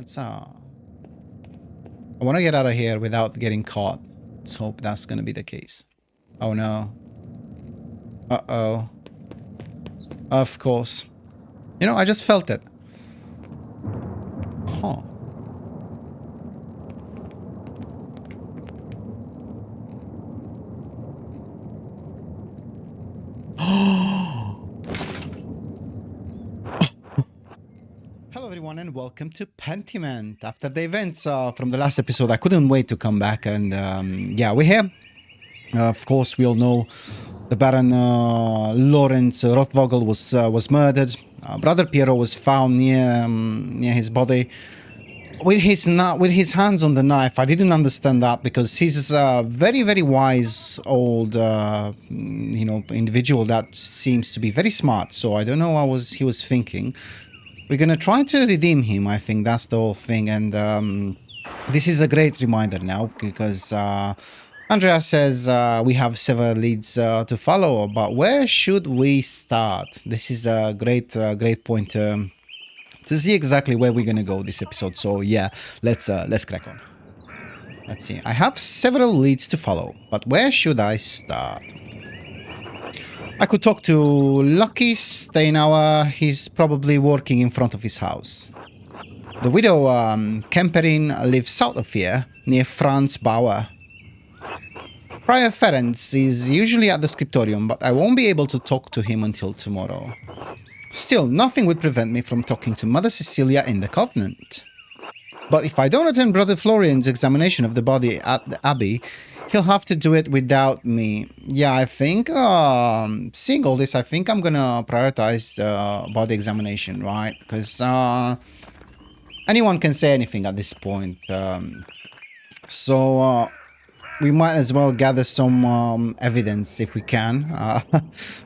Let's I want to get out of here without getting caught. Let's hope that's going to be the case. Oh no. Uh-oh. Of course. You know, I just felt it. Huh. Hello everyone and welcome to Pentiment. After the events from the last episode, I couldn't wait to come back and yeah, we're here. Of course, we all know the Baron Lawrence Rothvogel was murdered. Brother Piero was found near his body with his hands on the knife. I didn't understand that because he's a very wise old individual that seems to be very smart. So I don't know what he was thinking. We're gonna try to redeem him. I think that's the whole thing, and this is a great reminder now because Andreas says we have several leads to follow, but where should we start? This is a great point to see exactly where we're gonna go this episode. So yeah, let's crack on. Let's see. I have several leads to follow, but where should I start? I could talk to Lucky Steinauer. He's probably working in front of his house. The widow Kemperin lives south of here, near Franz Bauer. Prior Ferenc is usually at the scriptorium, but I won't be able to talk to him until tomorrow. Still, nothing would prevent me from talking to Mother Cecilia in the Covenant. But if I don't attend Brother Florian's examination of the body at the Abbey, he'll have to do it without me. Yeah, I think, seeing all this, I think I'm gonna prioritize the body examination, right? Because anyone can say anything at this point. So we might as well gather some evidence if we can.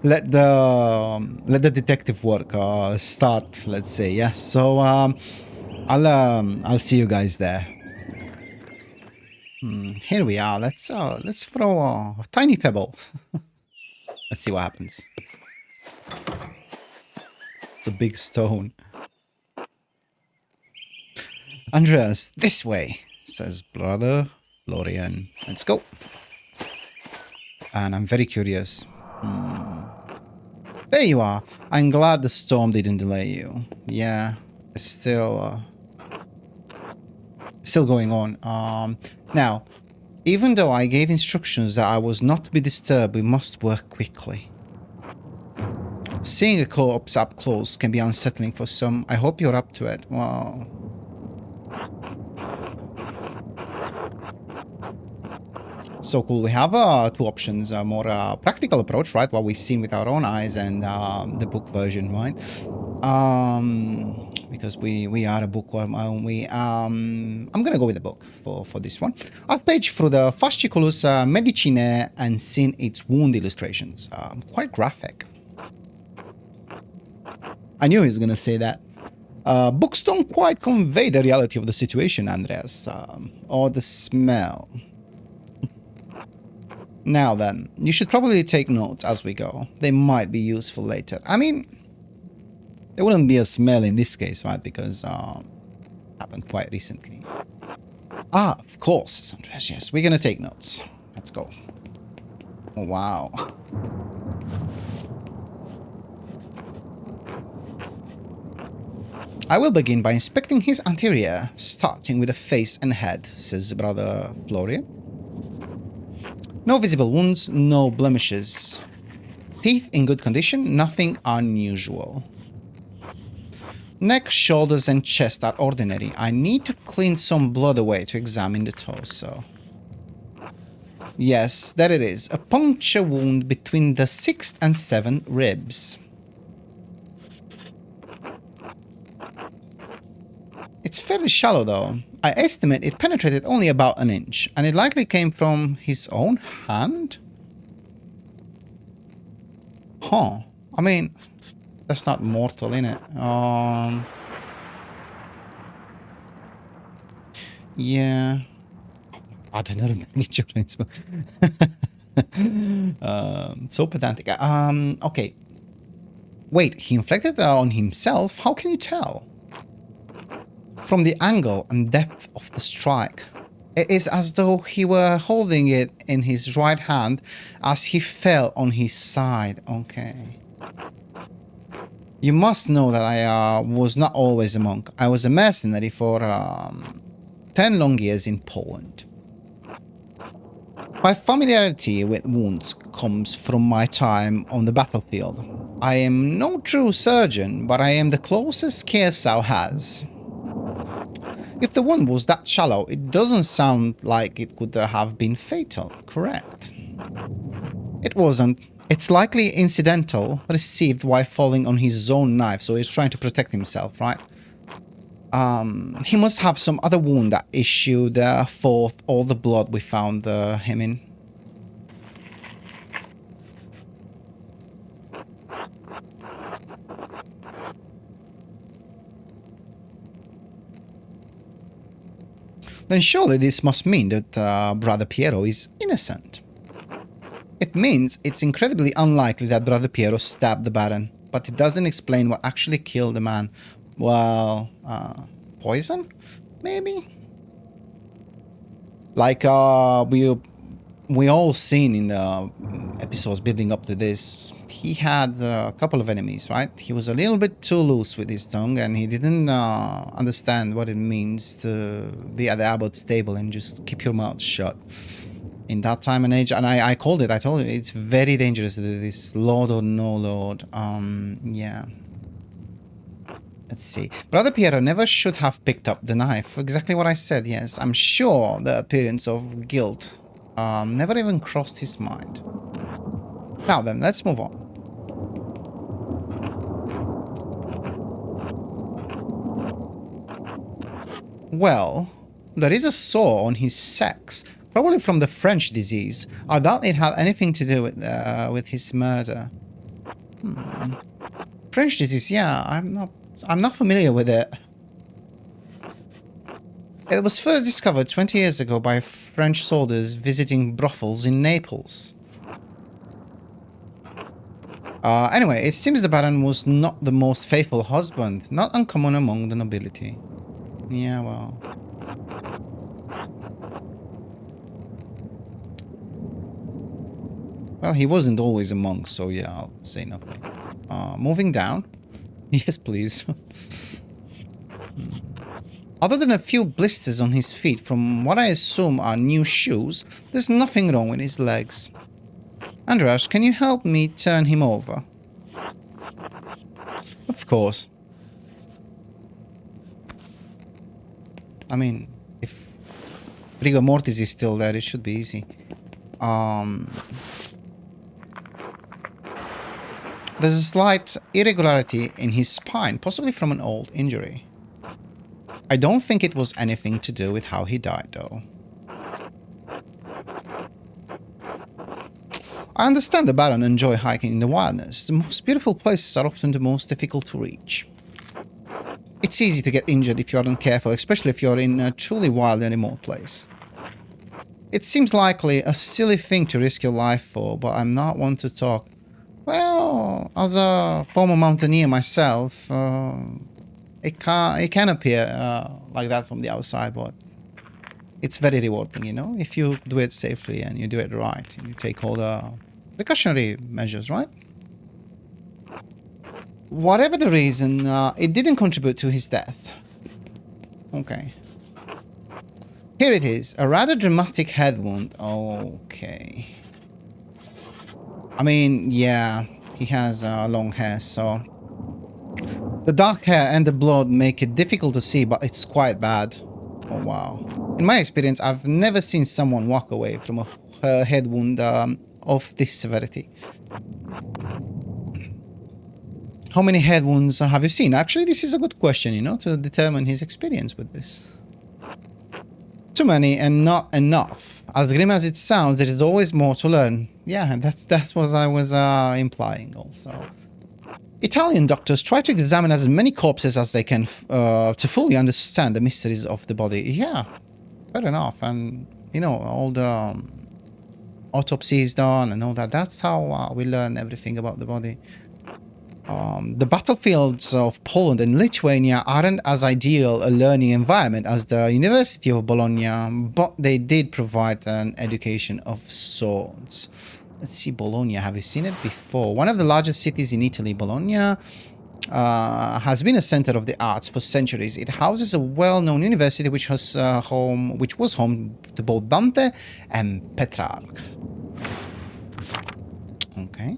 Let the detective work start, let's say. Yeah. So I'll see you guys there. Here we are. Let's throw a tiny pebble. Let's see what happens. It's a big stone. Andreas, this way, says Brother Florian. Let's go. And I'm very curious. There you are. I'm glad the storm didn't delay you. Yeah, it's still going on. Now, even though I gave instructions that I was not to be disturbed, we must work quickly. Seeing a corpse up close can be unsettling for some. I hope you're up to it. Wow. So cool. We have two options. A more practical approach, right? What we've seen with our own eyes, and the book version, right? Because we are a bookworm, I'm gonna go with the book for this one. I've paged through the Fasciculus Medicinae and seen its wound illustrations. Quite graphic. I knew he was gonna say that. Books don't quite convey the reality of the situation, Andreas, or the smell. Now then, you should probably take notes as we go. They might be useful later. I mean, there wouldn't be a smell in this case, right? Because happened quite recently. Ah, of course, Andreas. Yes, we're gonna take notes. Let's go. Oh, wow. I will begin by inspecting his anterior, starting with the face and head, says Brother Florian. No visible wounds, no blemishes. Teeth in good condition, nothing unusual. Neck, shoulders, and chest are ordinary. I need to clean some blood away to examine the torso. Yes, there it is. A puncture wound between the 6th and 7th ribs. It's fairly shallow though. I estimate it penetrated only about an inch, and it likely came from his own hand? Huh. I mean, that's not mortal, innit? Yeah. I don't know. So pedantic. Okay. Wait, he inflicted that on himself? How can you tell? From the angle and depth of the strike, it is as though he were holding it in his right hand as he fell on his side. Okay. You must know that I was not always a monk. I was a mercenary for 10 long years in Poland. My familiarity with wounds comes from my time on the battlefield. I am no true surgeon, but I am the closest Kersau has. If the wound was that shallow, it doesn't sound like it could have been fatal, correct? It wasn't. It's likely incidental, received while falling on his own knife, so he's trying to protect himself, right? He must have some other wound that issued forth all the blood we found him in. Then surely this must mean that Brother Piero is innocent. It means it's incredibly unlikely that Brother Piero stabbed the Baron, but it doesn't explain what actually killed the man. Well, poison? Maybe? Like, we all seen in the episodes building up to this, he had a couple of enemies, right? He was a little bit too loose with his tongue, and he didn't understand what it means to be at the abbot's table and just keep your mouth shut. In that time and age, and I called it, I told you, it's very dangerous to do this, Lord or no Lord. Yeah. Let's see. Brother Piero never should have picked up the knife. Exactly what I said, yes. I'm sure the appearance of guilt never even crossed his mind. Now then, let's move on. Well, there is a sore on his sex, probably from the French disease. I doubt it had anything to do with his murder. French disease, yeah, I'm not familiar with it. It was first discovered 20 years ago by French soldiers visiting brothels in Naples. Anyway, it seems the Baron was not the most faithful husband, not uncommon among the nobility. Yeah, well. Well, he wasn't always a monk, so yeah, I'll say nothing. Moving down. Yes, please. Other than a few blisters on his feet from what I assume are new shoes, there's nothing wrong with his legs. Andreas, can you help me turn him over? Of course. I mean, if rigor mortis is still there, it should be easy. There's a slight irregularity in his spine, possibly from an old injury. I don't think it was anything to do with how he died, though. I understand the Baron enjoy hiking in the wilderness. The most beautiful places are often the most difficult to reach. It's easy to get injured if you aren't careful, especially if you're in a truly wild and remote place. It seems likely a silly thing to risk your life for, but I'm not one to talk. Well, as a former mountaineer myself, it can appear like that from the outside, but it's very rewarding, you know, if you do it safely and you do it right, and you take all the precautionary measures, right? Whatever the reason, it didn't contribute to his death. Okay. Here it is, a rather dramatic head wound. Okay. I mean, yeah, he has long hair, so the dark hair and the blood make it difficult to see, but it's quite bad. Oh, wow. In my experience, I've never seen someone walk away from a head wound of this severity. How many head wounds have you seen? Actually, this is a good question, you know, to determine his experience with this. Too many and not enough. As grim as it sounds, there is always more to learn. Yeah, that's what I was implying also. Italian doctors try to examine as many corpses as they can to fully understand the mysteries of the body. Yeah, fair enough. And, you know, all the autopsies done and all that. That's how we learn everything about the body. The battlefields of Poland and Lithuania aren't as ideal a learning environment as the University of Bologna, but they did provide an education of sorts. Let's see, Bologna. Have you seen it before? One of the largest cities in Italy, Bologna has been a center of the arts for centuries. It houses a well-known university which was home to both Dante and Petrarch. Okay.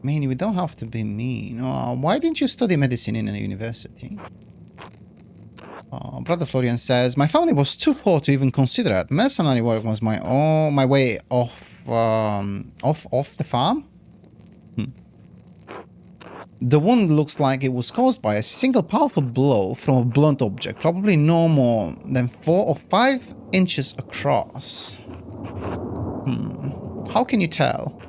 I mean, we don't have to be mean. Why didn't you study medicine in a university? Brother Florian says, my family was too poor to even consider it. Mercenary work was my way off the farm. The wound looks like it was caused by a single powerful blow from a blunt object, probably no more than 4 or 5 inches across. How can you tell?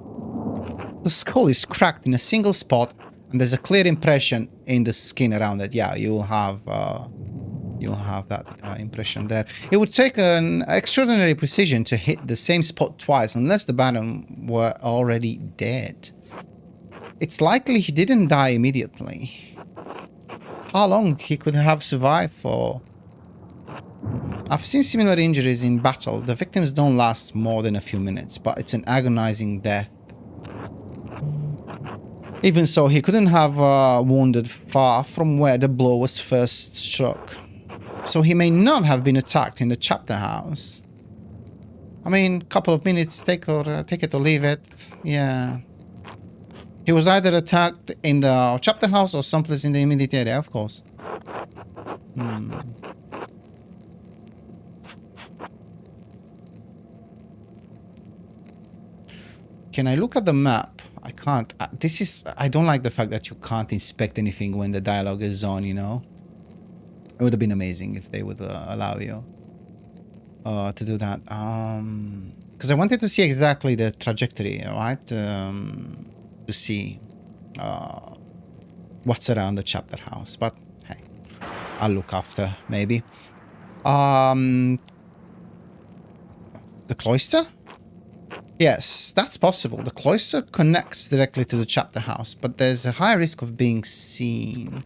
The skull is cracked in a single spot, and there's a clear impression in the skin around it. Yeah, you'll have that impression there. It would take an extraordinary precision to hit the same spot twice, unless the Baron were already dead. It's likely he didn't die immediately. How long he could have survived for? I've seen similar injuries in battle. The victims don't last more than a few minutes, but it's an agonizing death. Even so, he couldn't have wounded far from where the blow was first struck. So he may not have been attacked in the chapter house. I mean, a couple of minutes, take it or leave it. Yeah. He was either attacked in the chapter house or someplace in the immediate area, of course. Can I look at the map? I can't. I don't like the fact that you can't inspect anything when the dialogue is on, you know? It would have been amazing if they would allow you to do that. Because I wanted to see exactly the trajectory, right? To see what's around the chapter house. But hey, I'll look after, maybe. The cloister? Yes, that's possible. The cloister connects directly to the chapter house, but there's a high risk of being seen.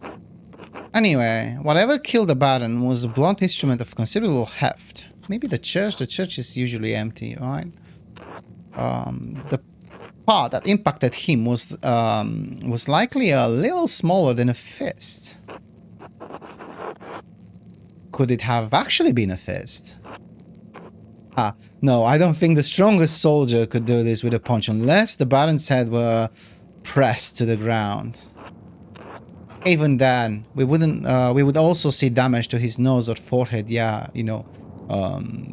Anyway, whatever killed the Baron was a blunt instrument of considerable heft. Maybe the church is usually empty, right? The part that impacted him was likely a little smaller than a fist. Could it have actually been a fist? No, I don't think the strongest soldier could do this with a punch unless the Baron's head were pressed to the ground. Even then, we would also see damage to his nose or forehead. Yeah, you know,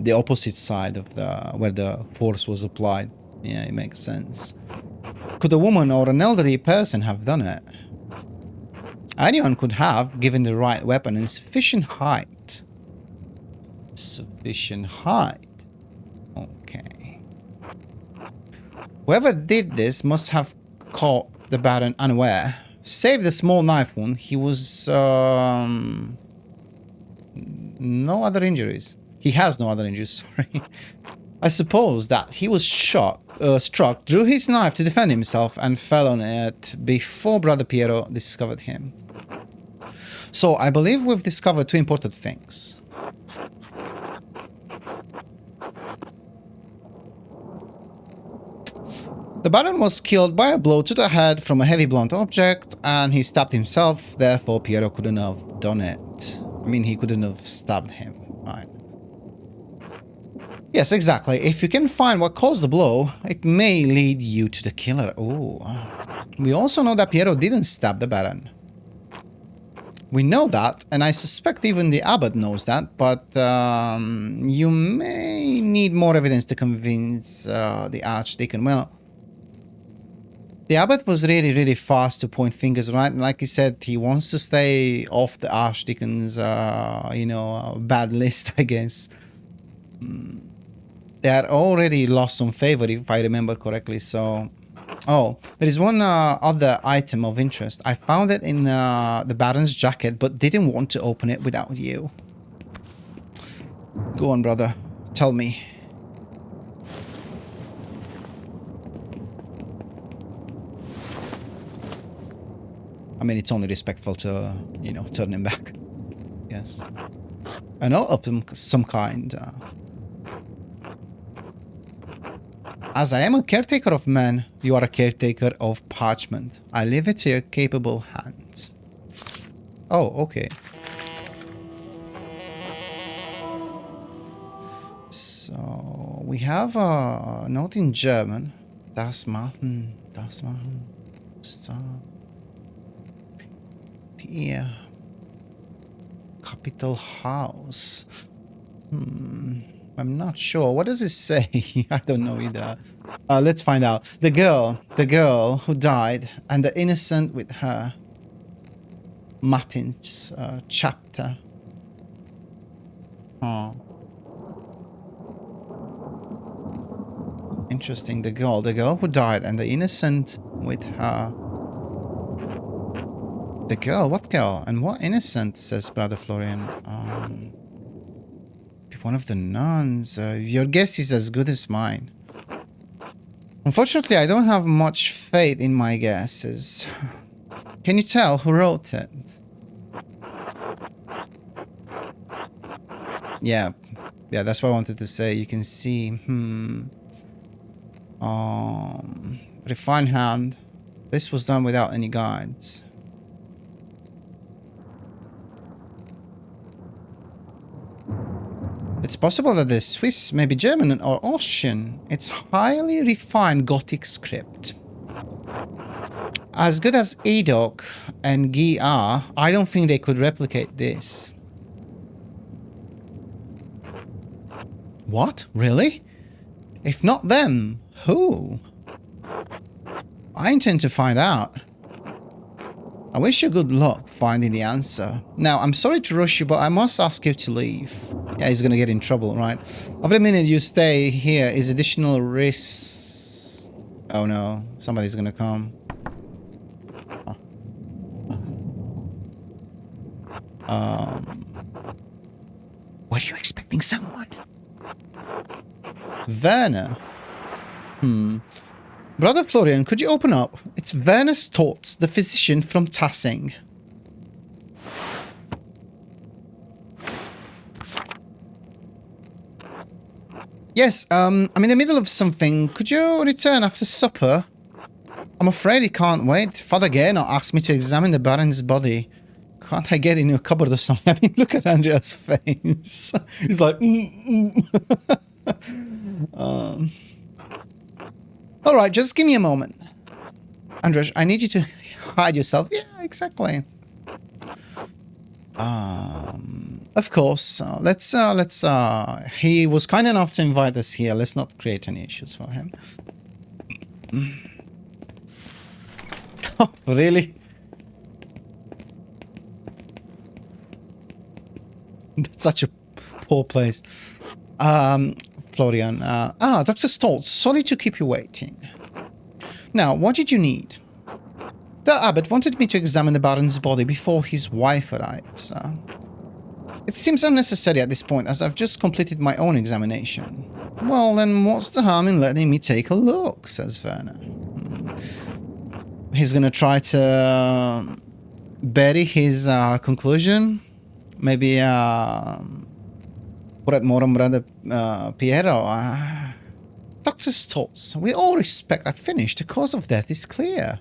the opposite side of where the force was applied. Yeah, it makes sense. Could a woman or an elderly person have done it? Anyone could have, given the right weapon and sufficient height. Sufficient height. Okay. Whoever did this must have caught the Baron unaware. Save the small knife wound, he was no other injuries. He has no other injuries, sorry. I suppose that he was struck, drew his knife to defend himself, and fell on it before Brother Piero discovered him. So I believe we've discovered 2 important things. The Baron was killed by a blow to the head from a heavy blunt object, and he stabbed himself, therefore Piero couldn't have done it. I mean, he couldn't have stabbed him, right? Yes, exactly. If you can find what caused the blow, it may lead you to the killer. Oh. We also know that Piero didn't stab the Baron. We know that, and I suspect even the abbot knows that, but you may need more evidence to convince the archdeacon. Well, the abbot was really fast to point fingers, right? Like he said, he wants to stay off the archdeacon's, bad list, I guess. They had already lost some favor, if I remember correctly, so... Oh, there is one other item of interest. I found it in the Baron's jacket, but didn't want to open it without you. Go on, brother. Tell me. I mean, it's only respectful to, you know, turn him back. Yes. I know of some kind. As I am a caretaker of men, you are a caretaker of parchment. I leave it to your capable hands. Oh, okay. So, we have a note in German. Das machen, stop. Here. Capital House. I'm not sure. What does it say? I don't know either. Let's find out. The girl who died, and the innocent with her. Martin's chapter. Oh. Interesting. The girl who died, and the innocent with her. The girl? What girl? And what innocent? Says Brother Florian. One of the nuns. Your guess is as good as mine. Unfortunately, I don't have much faith in my guesses. Can you tell who wrote it? Yeah, that's what I wanted to say. You can see. Refined hand. This was done without any guides. It's possible that the Swiss may be German or Austrian. It's highly refined Gothic script. As good as Edok and Guy are, I don't think they could replicate this. What? Really? If not them, who? I intend to find out. I wish you good luck finding the answer. Now, I'm sorry to rush you, but I must ask you to leave. Yeah, he's gonna get in trouble, right? Every minute you stay here is additional risk. Oh no, somebody's gonna come. Were you expecting someone? Werner. Brother Florian, could you open up? It's Werner Stoltz, the physician from Tassing. Yes, I'm in the middle of something. Could you return after supper? I'm afraid he can't wait. Father Gernot asked me to examine the Baron's body. Can't I get in your cupboard or something? I mean, look at Andreas' face. He's like, Alright, just give me a moment. Andreas, I need you to hide yourself. Yeah, exactly. Of course. He was kind enough to invite us here. Let's not create any issues for him. Oh, really? That's such a poor place. Florian. Dr. Stoltz, sorry to keep you waiting. Now, what did you need? The abbot wanted me to examine the Baron's body before his wife arrives. It seems unnecessary at this point, as I've just completed my own examination. Well, then what's the harm in letting me take a look, says Werner. He's gonna try to bury his conclusion. Maybe put it more on Brother Piero. Dr. Stoltz, with all respect, I finished. The cause of death is clear.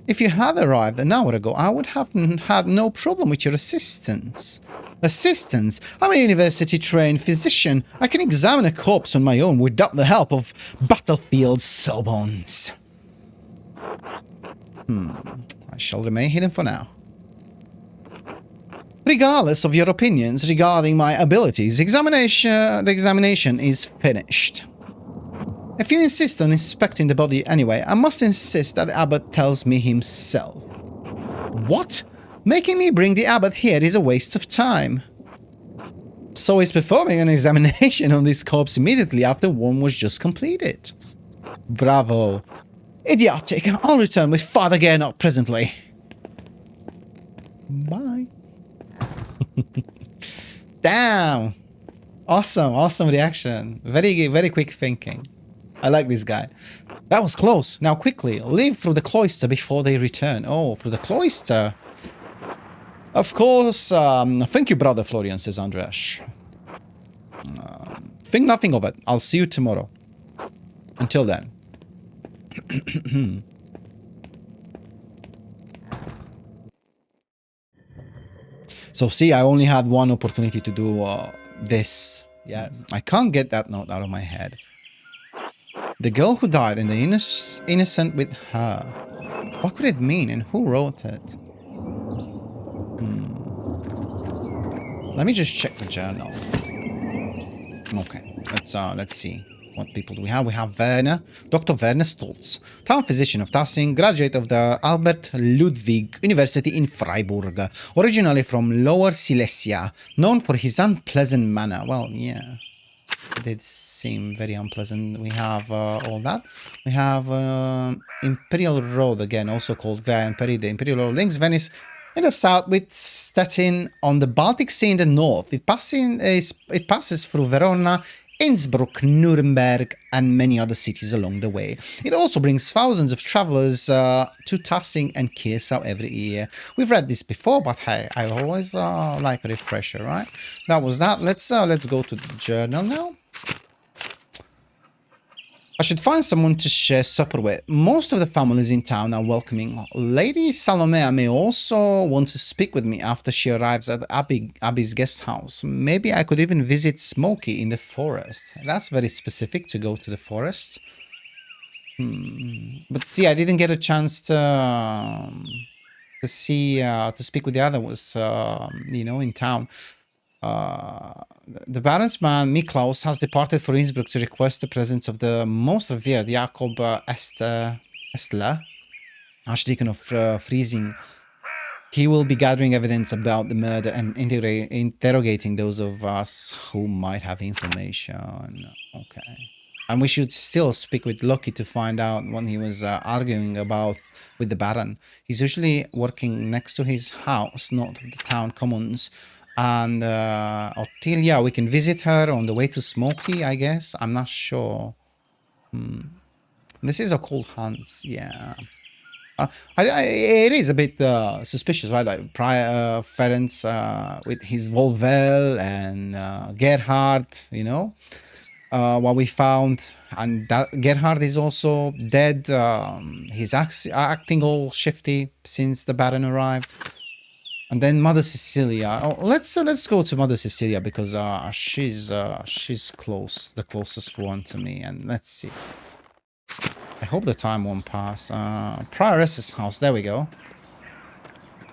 If you had arrived an hour ago, I would have had no problem with your assistance. Assistance? I'm a university-trained physician. I can examine a corpse on my own without the help of battlefield sawbones. I shall remain hidden for now. Regardless of your opinions regarding my abilities, the examination is finished. If you insist on inspecting the body anyway, I must insist that the abbot tells me himself. What? Making me bring the abbot here is a waste of time. So he's performing an examination on this corpse immediately after one was just completed. Bravo. Idiotic. I'll return with Father Gernot presently. Bye. Damn. Awesome reaction. Very quick thinking. I like this guy. That was close. Now quickly, leave through the cloister before they return. Oh, through the cloister. Of course. Thank you, brother Florian, says Andreas. Think nothing of it. I'll see you tomorrow. Until then. So see, I only had one opportunity to do this. Yes, I can't get that note out of my head. The girl who died and the innocent with her. What could it mean and who wrote it? Let me just check the journal. Okay, let's see. What people do we have? We have Werner, Dr. Werner Stolz, town physician of Tassing, graduate of the Albert Ludwig University in Freiburg, originally from Lower Silesia, known for his unpleasant manner. Well, yeah, it did seem very unpleasant. We have all that. We have Imperial Road again, also called Via Imperi. The Imperial Road links Venice in the south with Stettin on the Baltic Sea in the north. It passes through Verona, Innsbruck, Nuremberg, and many other cities along the way. It also brings thousands of travelers to Tassing and Kirsau every year. We've read this before, but hey, I always like a refresher, right? That was that. Let's go to the journal now. I should find someone to share supper with. Most of the families in town are welcoming. Lady Salomea may also want to speak with me after she arrives at Abby's guest house. Maybe I could even visit Smokey in the forest. That's very specific to go to the forest. But see, I didn't get a chance to speak with the others, you know, in town. The Baron's man, Miklaus, has departed for Innsbruck to request the presence of the most revered Jakob Estler, Archdeacon of Freising. He will be gathering evidence about the murder and interrogating those of us who might have information. Okay. And we should still speak with Lucky to find out what he was arguing about with the Baron. He's usually working next to his house, not of the town commons. And Ottilia, we can visit her on the way to Smokey, I guess. I'm not sure. This is a cold Hans, yeah. It is a bit suspicious, right? Like prior Ferenc with his Volvel and Gerhard, you know. What we found, and that Gerhard is also dead. He's acting all shifty since the Baron arrived. And then Mother Cecilia. Oh, let's go to Mother Cecilia because she's close, the closest one to me. And let's see. I hope the time won't pass. Prioress's house. There we go.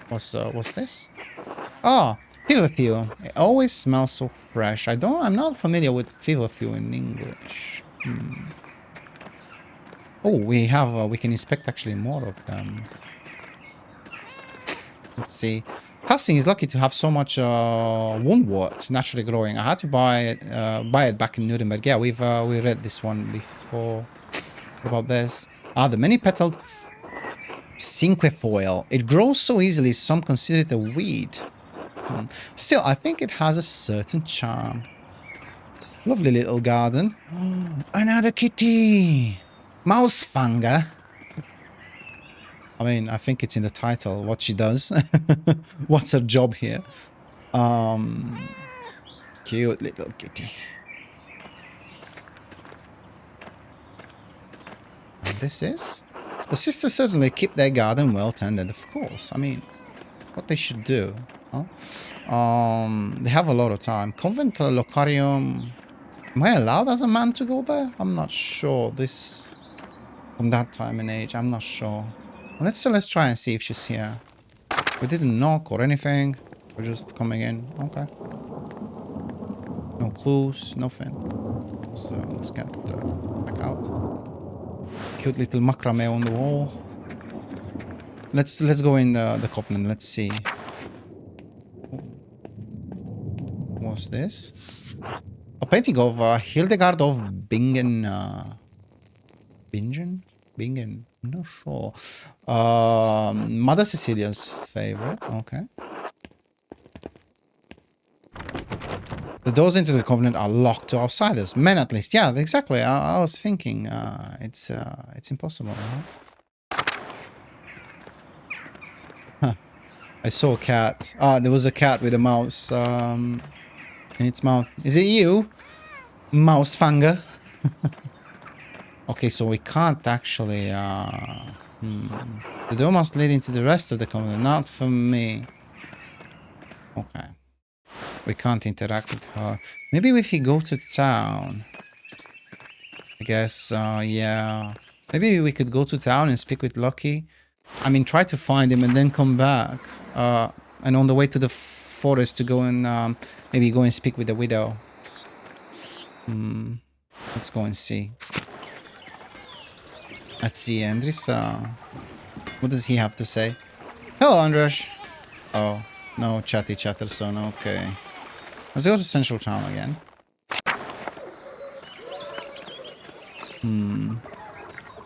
What's this? Oh, feverfew. It always smells so fresh. I'm not familiar with feverfew in English. Oh, we can inspect actually more of them. Let's see. Tassing is lucky to have so much woundwort naturally growing. I had to buy it back in Nuremberg. Yeah, we read this one before. What about this? The many-petaled cinquefoil. It grows so easily, some consider it a weed. Still, I think it has a certain charm. Lovely little garden. Another kitty! Mousefanger. I mean, I think it's in the title, what she does. What's her job here? Cute little kitty. And this is? The sisters certainly keep their garden well tended, of course. I mean, what they should do. Huh? They have a lot of time. Convent Locarium. Am I allowed as a man to go there? I'm not sure. This from that time and age, I'm not sure. Let's try and see if she's here. We didn't knock or anything. We're just coming in. Okay. No clues, nothing. So let's get back out. Cute little macrame on the wall. Let's go in the covenant. Let's see. What's this? A painting of Hildegard of Bingen. Bingen? I'm not sure. Mother Cecilia's favorite. Okay. The doors into the Covenant are locked to outsiders. Men, at least. Yeah, exactly. I was thinking it's impossible, right? Huh. I saw a cat. There was a cat with a mouse in its mouth. Is it you? Mouse fanger? Okay, so we can't actually... The door must lead into the rest of the Covenant, not for me. Okay. We can't interact with her. Maybe if we go to town... I guess, yeah. Maybe we could go to town and speak with Lucky. I mean, try to find him and then come back. And on the way to the forest to go and maybe go and speak with the widow. Let's go and see. Let's see, Andreas. What does he have to say? Hello, Andreas. Oh, no chatty chatterson. Okay. Let's go to Central Town again.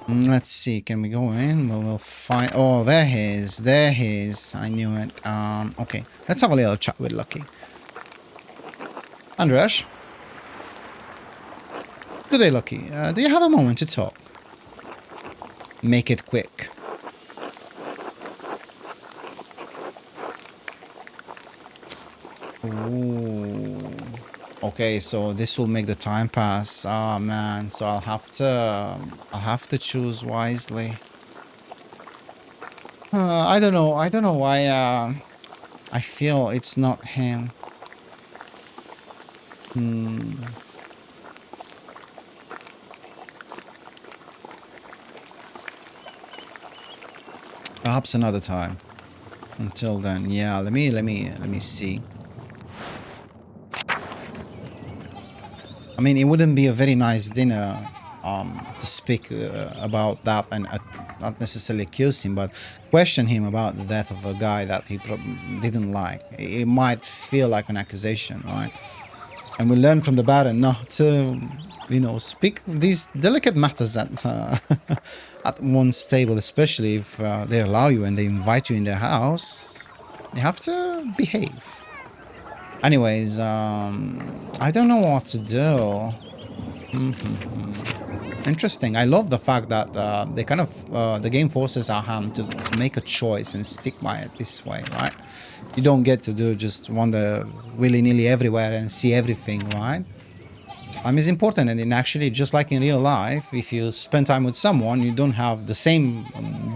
Let's see. Can we go in? Well, we'll find... Oh, there he is. There he is. I knew it. Okay. Let's have a little chat with Lucky. Andreas. Good day, Lucky. Do you have a moment to talk? Make it quick. Ooh. Okay, so this will make the time pass. Oh man, so I'll have to choose wisely. I don't know why I feel it's not him. Perhaps another time. Until then, yeah, let me see. I mean, it wouldn't be a very nice dinner to speak about that and not necessarily accuse him, but question him about the death of a guy that he didn't like. It might feel like an accusation, right? And we learn from the Baron not to, you know, speak these delicate matters at at one's table, especially if they allow you and they invite you in their house. You have to behave. Anyways, I don't know what to do. Interesting. I love the fact that they kind of the game forces our hand to make a choice and stick by it this way, right? You don't get to do just wander willy-nilly everywhere and see everything, right? Time is important, and actually, just like in real life, if you spend time with someone, you don't have the same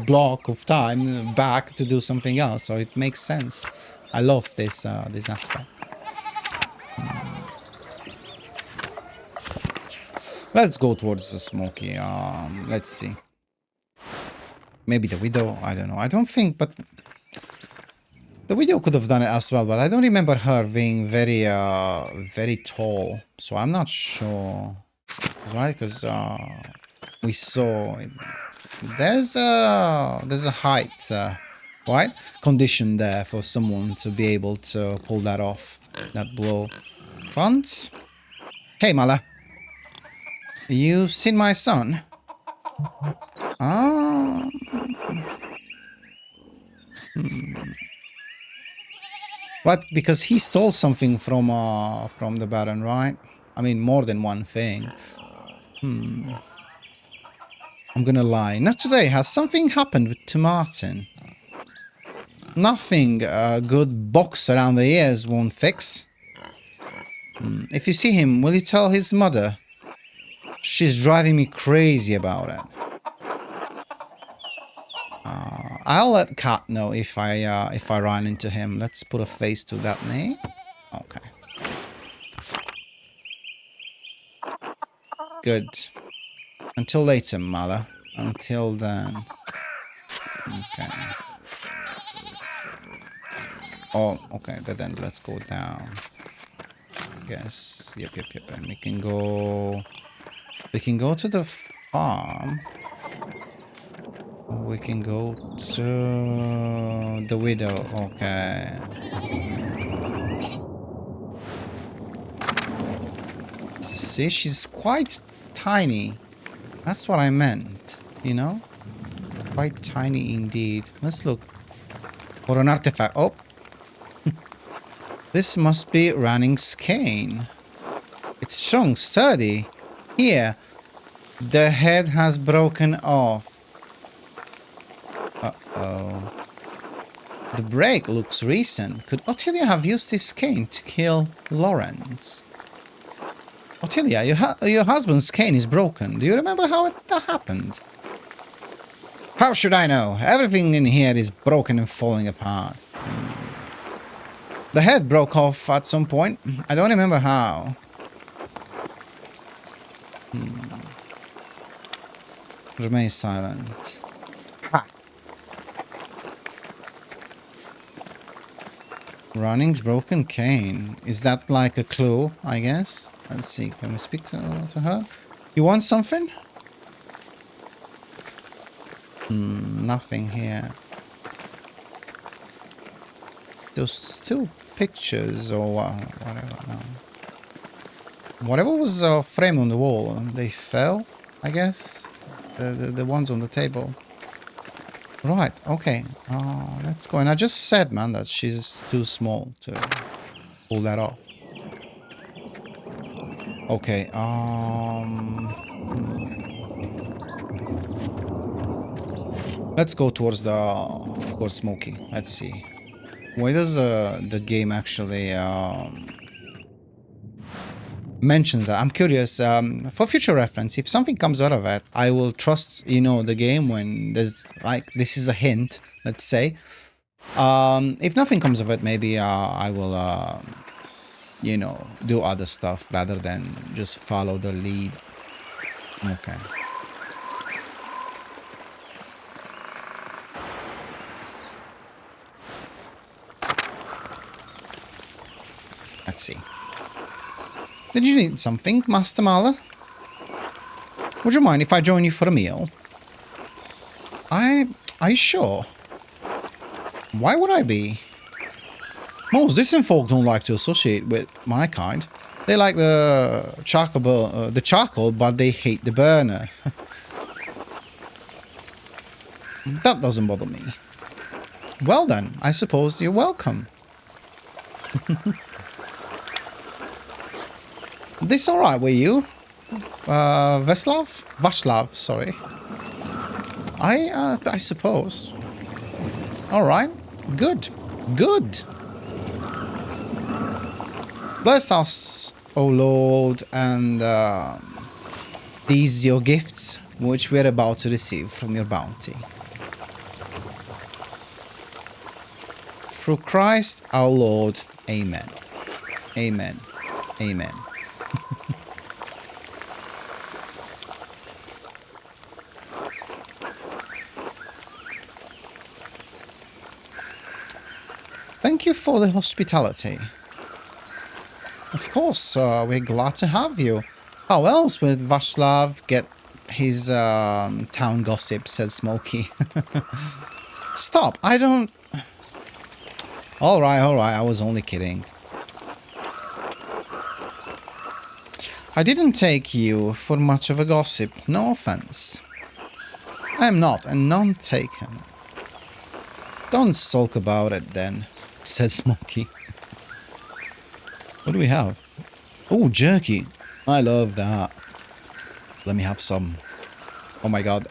block of time back to do something else, so it makes sense. I love this this aspect. Let's go towards the Smoky. Let's see. Maybe the widow. I don't know. I don't think, but the widow could have done it as well. But I don't remember her being very, very tall. So I'm not sure, right? Because we saw there's a height, right, condition there for someone to be able to pull that off, that blow. Front. Hey, Mala. You seen my son? Ah. But because he stole something from the Baron, right? I mean, more than one thing. I'm gonna lie. Not today. Has something happened to Martin? Nothing a good box around the ears won't fix. If you see him, will you tell his mother? She's driving me crazy about it. I'll let Kat know if I run into him. Let's put a face to that name. Okay. Good. Until later, mother. Until then. Okay. Oh, okay. Then let's go down. Yes. Yep. And we can go. We can go to the farm. We can go to the widow. Okay. See, she's quite tiny. That's what I meant, you know? Quite tiny indeed. Let's look for an artifact. Oh. This must be Ranning's cane. It's strong, sturdy. Here, the head has broken off. Uh-oh. The break looks recent. Could Ottilia have used this cane to kill Lawrence? Ottilia, your husband's cane is broken. Do you remember how that happened? How should I know? Everything in here is broken and falling apart. The head broke off at some point. I don't remember how. Remain silent. Ha. Running's broken cane. Is that like a clue, I guess? Let's see. Can we speak to her? You want something? Nothing here. Those still pictures or whatever. No. Whatever was framed on the wall, they fell, I guess. The ones on the table. Right, okay. Let's go. And I just said, man, that she's too small to pull that off. Okay, let's go towards Smokey. Let's see. Why does the game actually mentions that? I'm curious. For future reference, if something comes out of it, I will trust, the game when there's like, this is a hint, let's say. If nothing comes of it, maybe I will, do other stuff rather than just follow the lead. Okay. Let's see. Did you need something, Master Mala? Would you mind if I join you for a meal? Are you sure? Why would I be? Most distant folk don't like to associate with my kind. They like the charcoal, but they hate the burner. That doesn't bother me. Well then, I suppose you're welcome. This alright with you? Vaslav, sorry. I suppose. Alright. Good. Good. Bless us, O Lord, and these your gifts, which we are about to receive from your bounty. Through Christ our Lord. Amen. Amen. Amen. Thank you for the hospitality. Of course, we're glad to have you. How else would Vaslav get his town gossip, said Smokey. Stop, I don't... Alright, I was only kidding. I didn't take you for much of a gossip, no offense. I am not, and none taken. Don't sulk about it then, said Smokey. What do we have? Oh, jerky. I love that. Let me have some. Oh my god.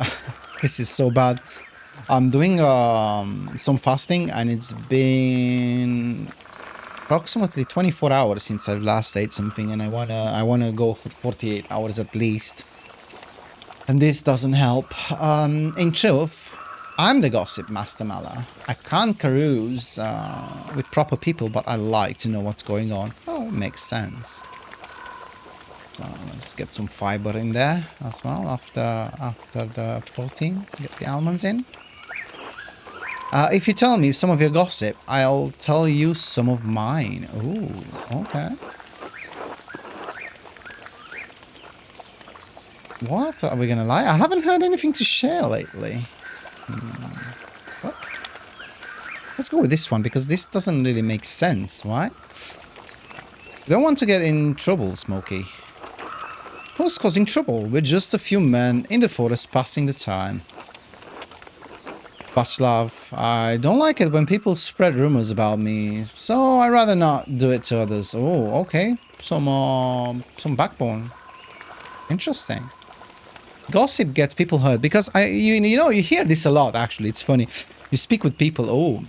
This is so bad. I'm doing some fasting and it's been approximately 24 hours since I've last ate something, and I wanna go for 48 hours at least. And this doesn't help. In truth, I'm the gossip master, Mala. I can't carouse with proper people, but I like to know what's going on. Oh, it makes sense. So let's get some fiber in there as well after the protein. Get the almonds in. If you tell me some of your gossip, I'll tell you some of mine. Ooh, okay. What? Are we gonna lie? I haven't heard anything to share lately. What? Let's go with this one, because this doesn't really make sense, right? Don't want to get in trouble, Smokey. Who's causing trouble? We're just a few men in the forest passing the time. Václav, I don't like it when people spread rumors about me, so I'd rather not do it to others. Oh, okay. Some backbone. Interesting. Gossip gets people hurt because you know, you hear this a lot, actually. It's funny. You speak with people,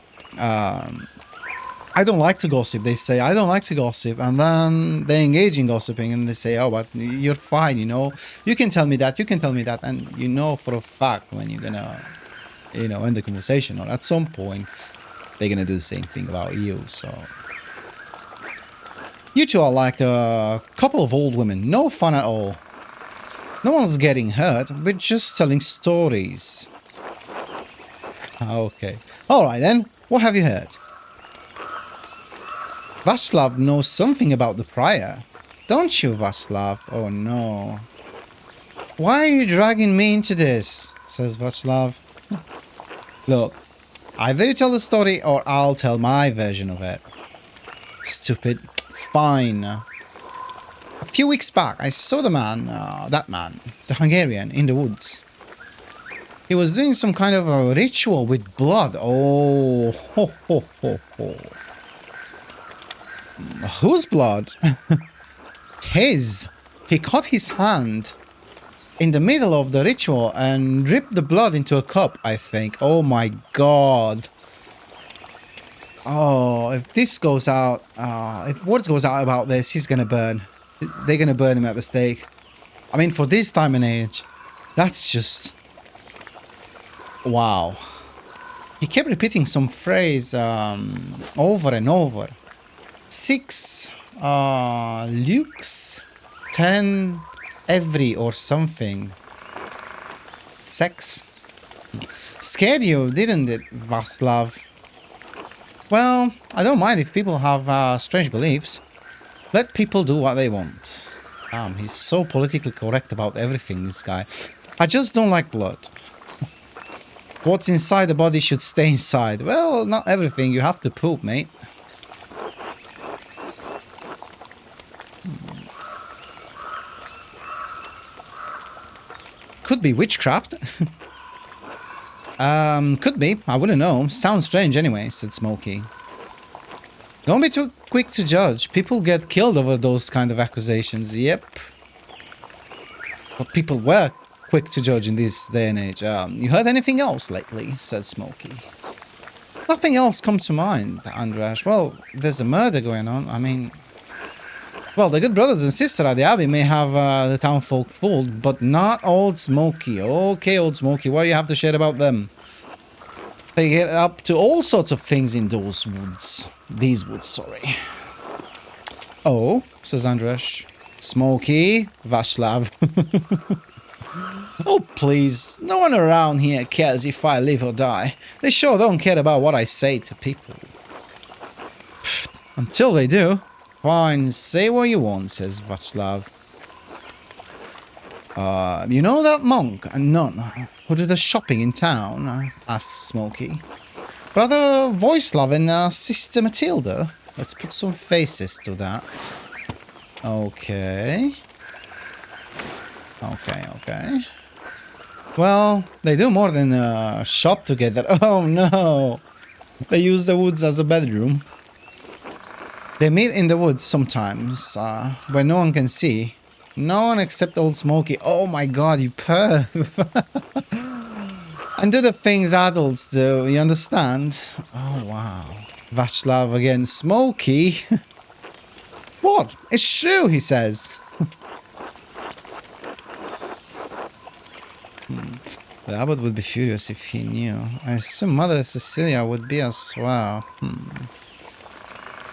I don't like to gossip. They say, I don't like to gossip. And then they engage in gossiping and they say, oh, but you're fine, you know. You can tell me that, you can tell me that. And you know for a fact when you're gonna, you know, end the conversation, or at some point, they're gonna do the same thing about you, so. You two are like a couple of old women. No fun at all. No one's getting hurt. We're just telling stories. Okay. Alright then. What have you heard? Václav knows something about the prior. Don't you, Václav? Oh no. Why are you dragging me into this? Says Václav. Look, either you tell the story or I'll tell my version of it. Stupid. Fine. A few weeks back, I saw the man, the Hungarian, in the woods. He was doing some kind of a ritual with blood. Oh, ho, ho, ho, ho. Whose blood? His. He cut his hand in the middle of the ritual and dripped the blood into a cup, I think. Oh my god. Oh, if this goes out, if word goes out about this, he's gonna burn. They're gonna burn him at the stake. I mean, for this time and age, that's just... wow. He kept repeating some phrase over and over. 6 Lukes, 10 every or something. Sex. Scared you, didn't it, Václav? Well, I don't mind if people have strange beliefs. Let people do what they want. Damn, he's so politically correct about everything, this guy. I just don't like blood. What's inside the body should stay inside. Well, not everything. You have to poop, mate. Could be witchcraft. Could be. I wouldn't know. Sounds strange anyway, said Smokey. Don't be too quick to judge. People get killed over those kind of accusations. Yep. But people were quick to judge in this day and age. You heard anything else lately? Said Smokey. Nothing else comes to mind, Andreas. Well, there's a murder going on. I mean... well, the good brothers and sisters at the Abbey may have the townfolk fooled, but not Old Smokey. Okay, Old Smokey, what do you have to share about them? They get up to all sorts of things in those woods. These woods, sorry. Oh, says Andreas. Smokey, Václav. Oh, please. No one around here cares if I live or die. They sure don't care about what I say to people. Until they do. Fine, say what you want, says Václav. You know that monk and nun who did the shopping in town? Asked Smokey. Brother Voislav and Sister Matilda? Let's put some faces to that. Okay. Okay. Well, they do more than shop together. Oh no! They use the woods as a bedroom. They meet in the woods sometimes, where no one can see. No one except Old Smokey. Oh my god, you perv! And do the things adults do, you understand? Oh wow. Václav again. Smokey? What? It's true, he says. The abbot would be furious if he knew. I assume Mother Cecilia would be as well.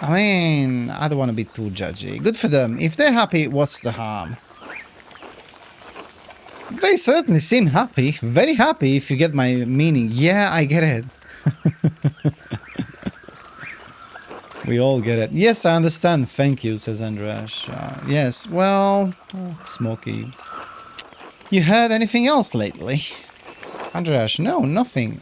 I mean, I don't want to be too judgy. Good for them. If they're happy, what's the harm? They certainly seem happy. Very happy, if you get my meaning. Yeah, I get it. We all get it. Yes, I understand. Thank you, says Andreas. Yes, well... Smokey. You heard anything else lately? Andreas, no, nothing.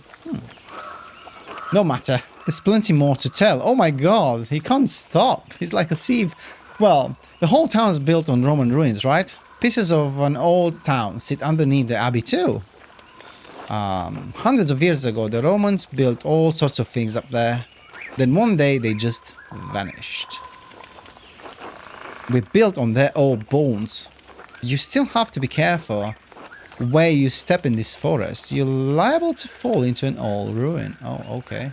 No matter. There's plenty more to tell. Oh my god, he can't stop. He's like a sieve. Well, the whole town is built on Roman ruins, right? Pieces of an old town sit underneath the abbey too. Hundreds of years ago, the Romans built all sorts of things up there. Then one day, they just vanished. We built on their old bones. You still have to be careful where you step in this forest. You're liable to fall into an old ruin. Oh, okay.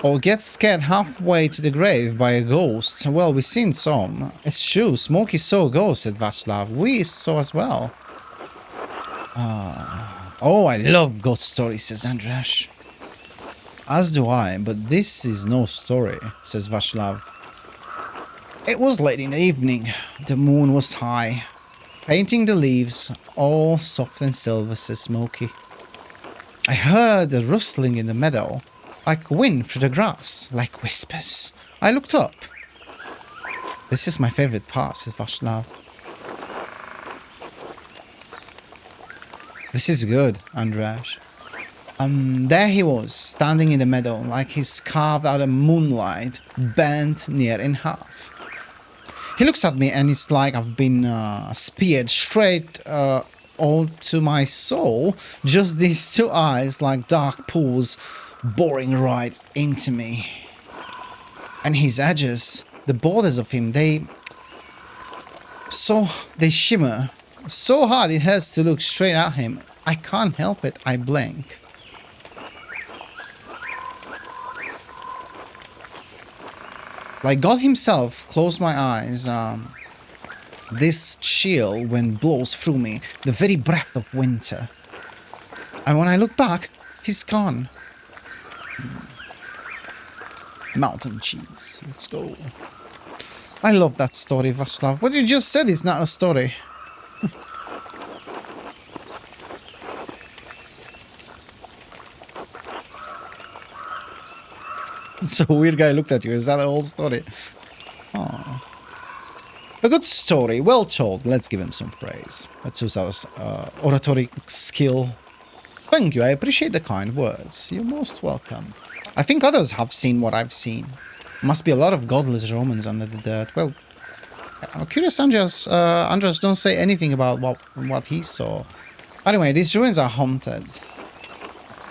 Or get scared halfway to the grave by a ghost. Well, we've seen some. It's true, Smokey saw a ghost, said Václav. We saw as well. Oh, I love ghost stories, says Andreas. As do I, but this is no story, says Václav. It was late in the evening. The moon was high, painting the leaves all soft and silver, says Smokey. I heard a rustling in the meadow, like wind through the grass, like whispers. I looked up. This is my favorite part, says Václav. This is good, Andreas. There he was, standing in the meadow, like he's carved out of moonlight, bent near in half. He looks at me and it's like I've been speared straight onto my soul. Just these two eyes, like dark pools, boring right into me. And his edges, the borders of him, they shimmer so hard it hurts to look straight at him. I can't help it, I blink. Like God himself closed my eyes. This chill wind blows through me, the very breath of winter. And when I look back, he's gone. Mountain cheese, let's go. I love that story, Václav. What you just said is not a story. So a weird guy looked at you. Is that a whole story? Oh. A good story, well told. Let's give him some praise. Let's use our oratory skill. Thank you, I appreciate the kind words. You're most welcome. I think others have seen what I've seen. Must be a lot of godless Romans under the dirt. Well, I'm curious, Andreas don't say anything about what he saw. Anyway, these ruins are haunted,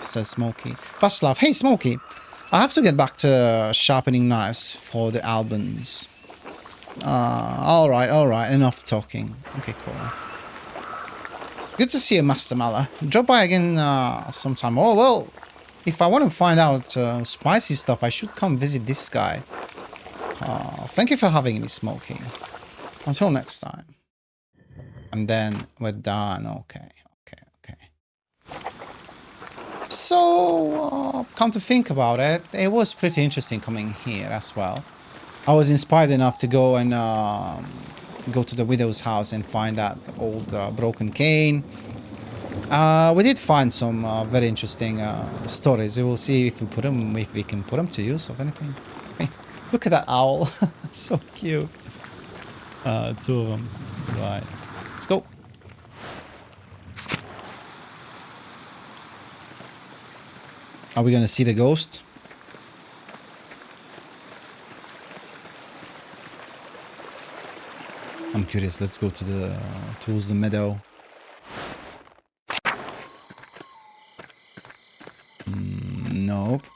says Smokey. Václav, hey Smokey, I have to get back to sharpening knives for the albums. Alright, enough talking. Okay, cool. Good to see you, Master Mala. Drop by again sometime. Oh, well, if I want to find out spicy stuff, I should come visit this guy. Thank you for having me, Smokey. Until next time. And then we're done. Okay. So, come to think about it, it was pretty interesting coming here as well. I was inspired enough to go and go to the widow's house and find that old broken cane. We did find some very interesting stories. We will see if we can put them to use of anything. Hey, look at that owl. So cute. Two of them. Right. Let's go. Are we gonna see the ghost? I'm curious. Let's go towards the meadow. Nope.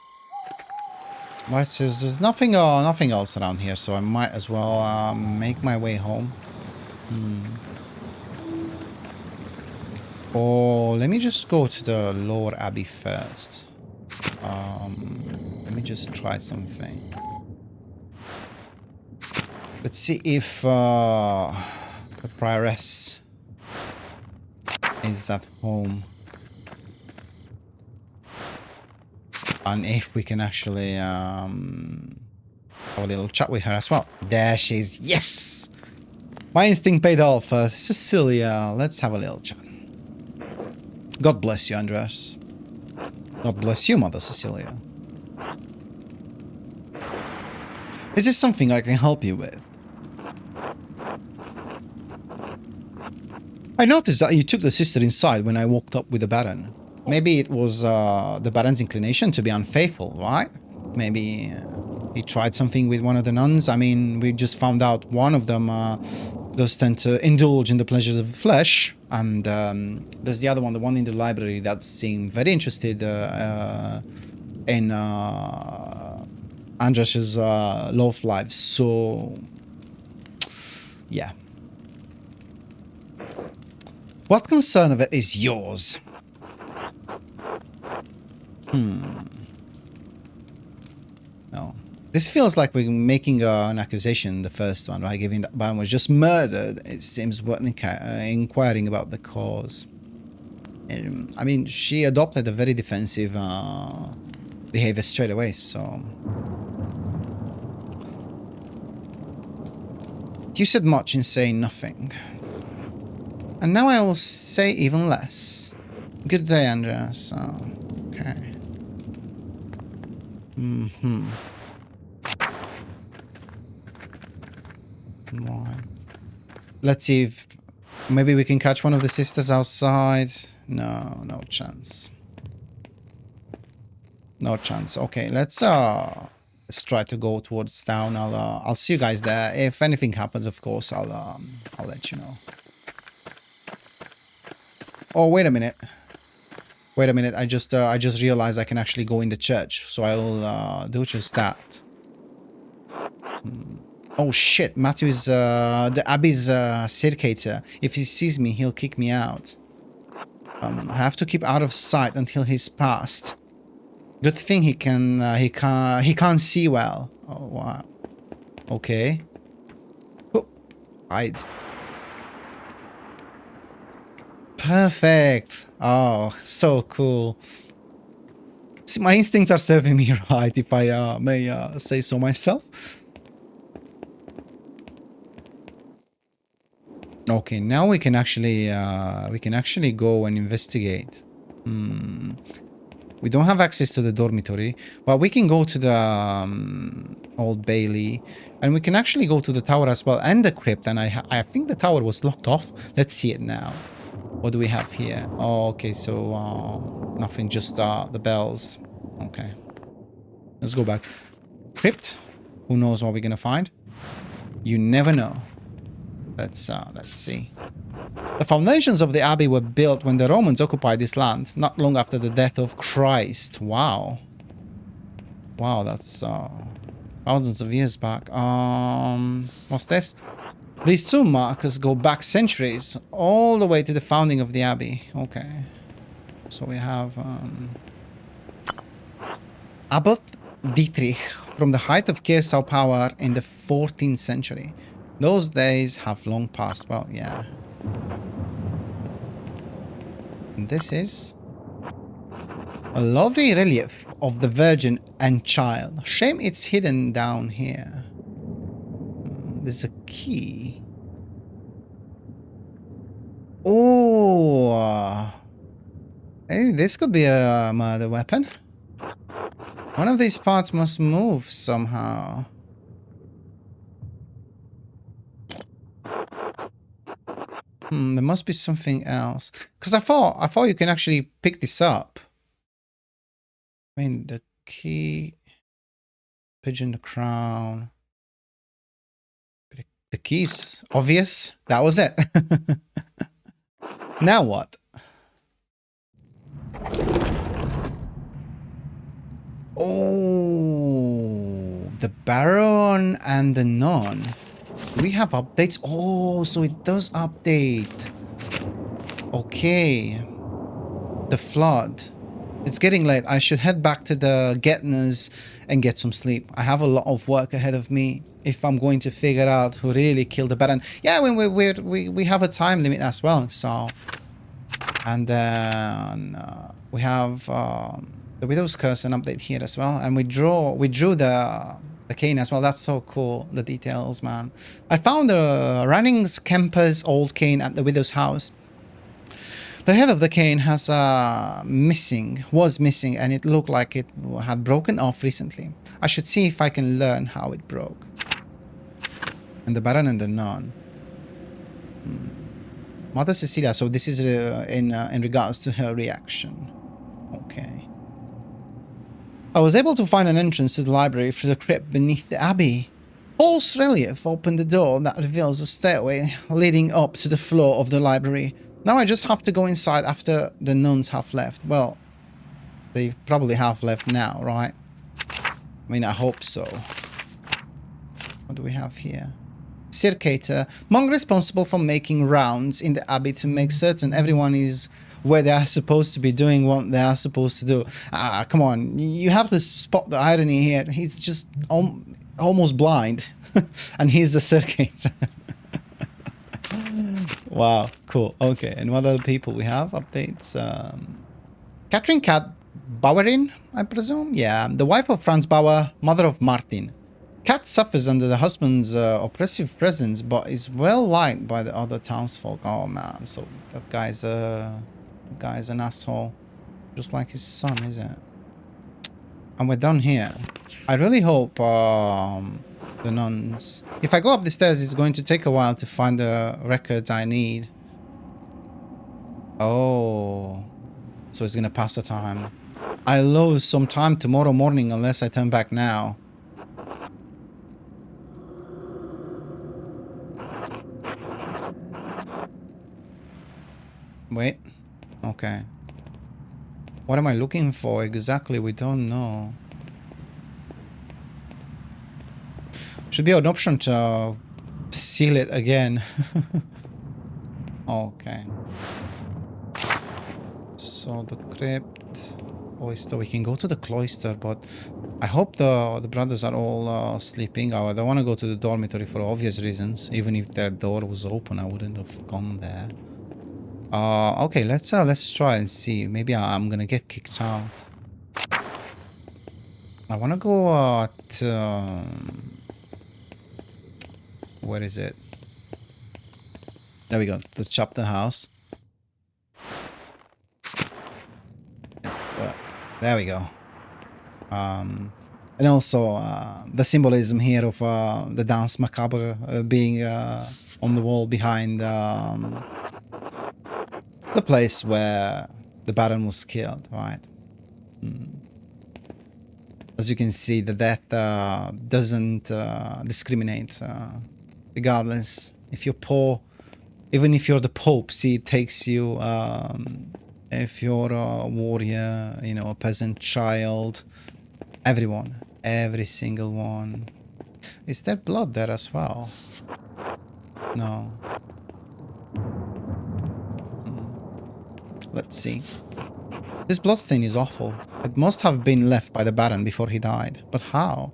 Right, so there's nothing else around here, so I might as well make my way home. Or let me just go to the Lower Abbey first. Let me just try something. Let's see if the prioress is at home. And if we can actually have a little chat with her as well. There she is. Yes! My instinct paid off. Cecilia, let's have a little chat. God bless you, Andreas. God bless you, Mother Cecilia. Is this something I can help you with? I noticed that you took the sister inside when I walked up with the Baron. Maybe it was the Baron's inclination to be unfaithful, right? Maybe he tried something with one of the nuns. I mean, we just found out one of them Those tend to indulge in the pleasures of the flesh. And there's the other one, the one in the library that seemed very interested in Andreas's love life. So, yeah. What concern of it is yours? No. This feels like we're making an accusation, the first one, right? Given that Baron was just murdered, it seems worth inquiring about the cause. I mean, she adopted a very defensive behavior straight away, so... You said much in saying nothing. And now I will say even less. Good day, Andreas. Oh, okay. Right. Let's see if maybe we can catch one of the sisters outside. No, no chance. No chance. Okay, let's try to go towards town. I'll see you guys there. If anything happens, of course, I'll let you know. Oh, wait a minute. Wait a minute. I just realized I can actually go in the church, so I will do just that. Oh shit, Matthew is the Abbey's circator. If he sees me, he'll kick me out. I have to keep out of sight until he's passed. Good thing he can't see well. Oh wow. Okay. Oh, hide. Perfect. Oh, so cool. See, my instincts are serving me right, if I may say so myself. Okay, now we can actually go and investigate. We don't have access to the dormitory, but we can go to the Old Bailey, and we can actually go to the tower as well, and the crypt. And I think the tower was locked off. Let's see it now. What do we have here? Oh, okay, so nothing, just the bells. Okay, let's go back. Crypt. Who knows what we're gonna find? You never know. Let's see. The foundations of the abbey were built when the Romans occupied this land, not long after the death of Christ. Wow. Wow, that's thousands of years back. What's this? These two markers go back centuries, all the way to the founding of the abbey. Okay. So we have Abbot Dietrich from the height of Kersau power in the 14th century. Those days have long passed. Well, yeah. And this is a lovely relief of the Virgin and Child. Shame it's hidden down here. There's a key. Oh. Hey, this could be a murder weapon. One of these parts must move somehow. There must be something else. Because I thought you can actually pick this up. I mean, the key, pigeon, the crown. The key's obvious. That was it. Now what? Oh, the Baron and the Nun. We have updates. Oh, so it does update. Okay. The flood. It's getting late. I should head back to the Getners and get some sleep. I have a lot of work ahead of me if I'm going to figure out who really killed the Baron. Yeah, we have a time limit as well. So, and then we have the Widow's Curse, an update here as well, and we drew the cane as well. That's so cool. The details, man. I found Ranning's Kemper's old cane at the widow's house. The head of the cane was missing, and it looked like it had broken off recently. I should see if I can learn how it broke. And the Baron and the Nun. Mother Cecilia. So this is in regards to her reaction. Okay. I was able to find an entrance to the library through the crypt beneath the abbey. False relief opened the door that reveals a stairway leading up to the floor of the library. Now I just have to go inside after the nuns have left. Well, they probably have left now, right? I mean, I hope so. What do we have here? Circator, monk responsible for making rounds in the abbey to make certain everyone is where they are supposed to be doing what they are supposed to do. Ah, come on. You have to spot the irony here. He's just almost blind. And he's the circator. Wow, cool. Okay, and what other people we have? Updates. Catherine Cat Bavarian, I presume? Yeah, the wife of Franz Bauer, mother of Martin. Cat suffers under the husband's oppressive presence, but is well liked by the other townsfolk. Oh man, so that guy's an asshole, just like his son, is it? And we're done here. I really hope the nuns. If I go up the stairs, it's going to take a while to find the records I need. Oh, so it's gonna pass the time. I lose some time tomorrow morning unless I turn back now. Wait. Okay. What am I looking for exactly? We don't know. Should be an option to seal it again. Okay. So the crypt, cloister. We can go to the cloister, but I hope the brothers are all sleeping. I don't want to go to the dormitory for obvious reasons. Even if their door was open, I wouldn't have gone there. Okay, let's try and see. Maybe I'm gonna get kicked out. I wanna go to where is it? There we go. The chapter house. It's, there we go. And also the symbolism here of the dance macabre being on the wall behind the place where the Baron was killed, right? As you can see, the death doesn't discriminate, regardless if you're poor, even if you're the Pope. See, it takes you. If you're a warrior, you know, a peasant child, everyone, every single one. Is there blood there as well? No. Let's see. This bloodstain is awful. It must have been left by the Baron before he died. But how?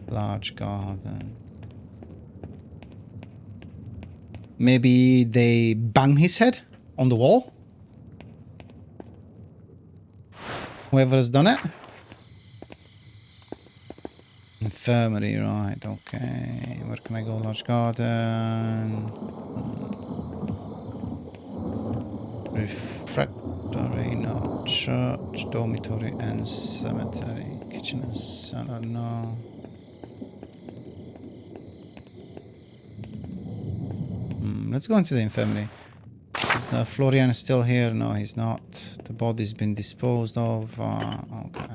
Large garden. Maybe they banged his head on the wall? Whoever has done it? Infirmary, right, okay. Where can I go? Large garden. Refectory, no. Church, dormitory, and cemetery. Kitchen and cellar, no. Let's go into the infirmary. Is Florian still here? No, he's not. The body's been disposed of. Okay.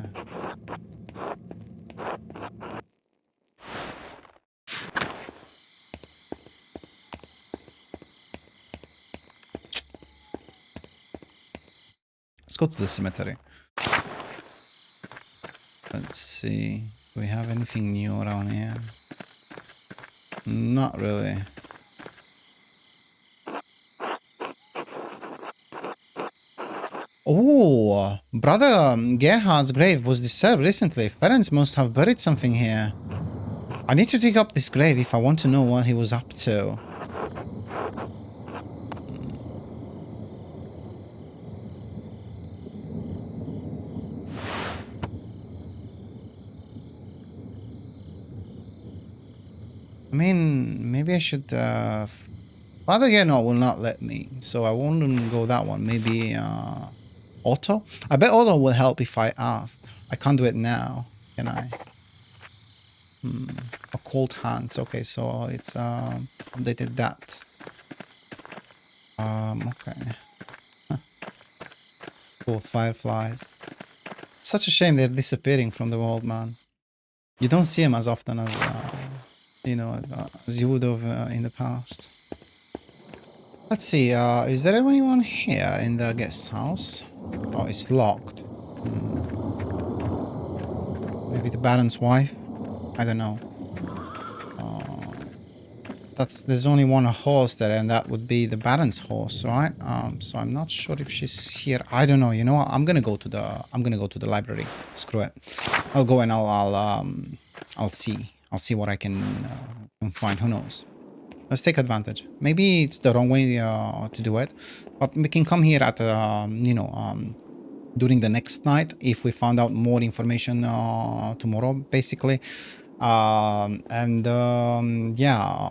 Let's go to the cemetery. Let's see. Do we have anything new around here? Not really. Oh, Brother Gerhard's grave was disturbed recently. Ferenc must have buried something here. I need to dig up this grave if I want to know what he was up to. I mean, maybe I should... Father Gerhard will not let me, so I won't go that one. Maybe... Otto? I bet Otto will help if I asked. I can't do it now, can I? Occult hands. Okay, so it's updated that. Okay. Huh. Poor fireflies. Such a shame they're disappearing from the world, man. You don't see them as often as, you know, as you would have in the past. Let's see, is there anyone here in the guest house? Oh, it's locked. Maybe the Baron's wife? I don't know. There's only one horse there, and that would be the Baron's horse, right? So I'm not sure if she's here. I don't know. You know what? I'm gonna go to the library. Screw it. I'll go and I'll see what I can find. Who knows? Let's take advantage. Maybe it's the wrong way to do it, but we can come here at during the next night if we found out more information tomorrow, basically. Yeah,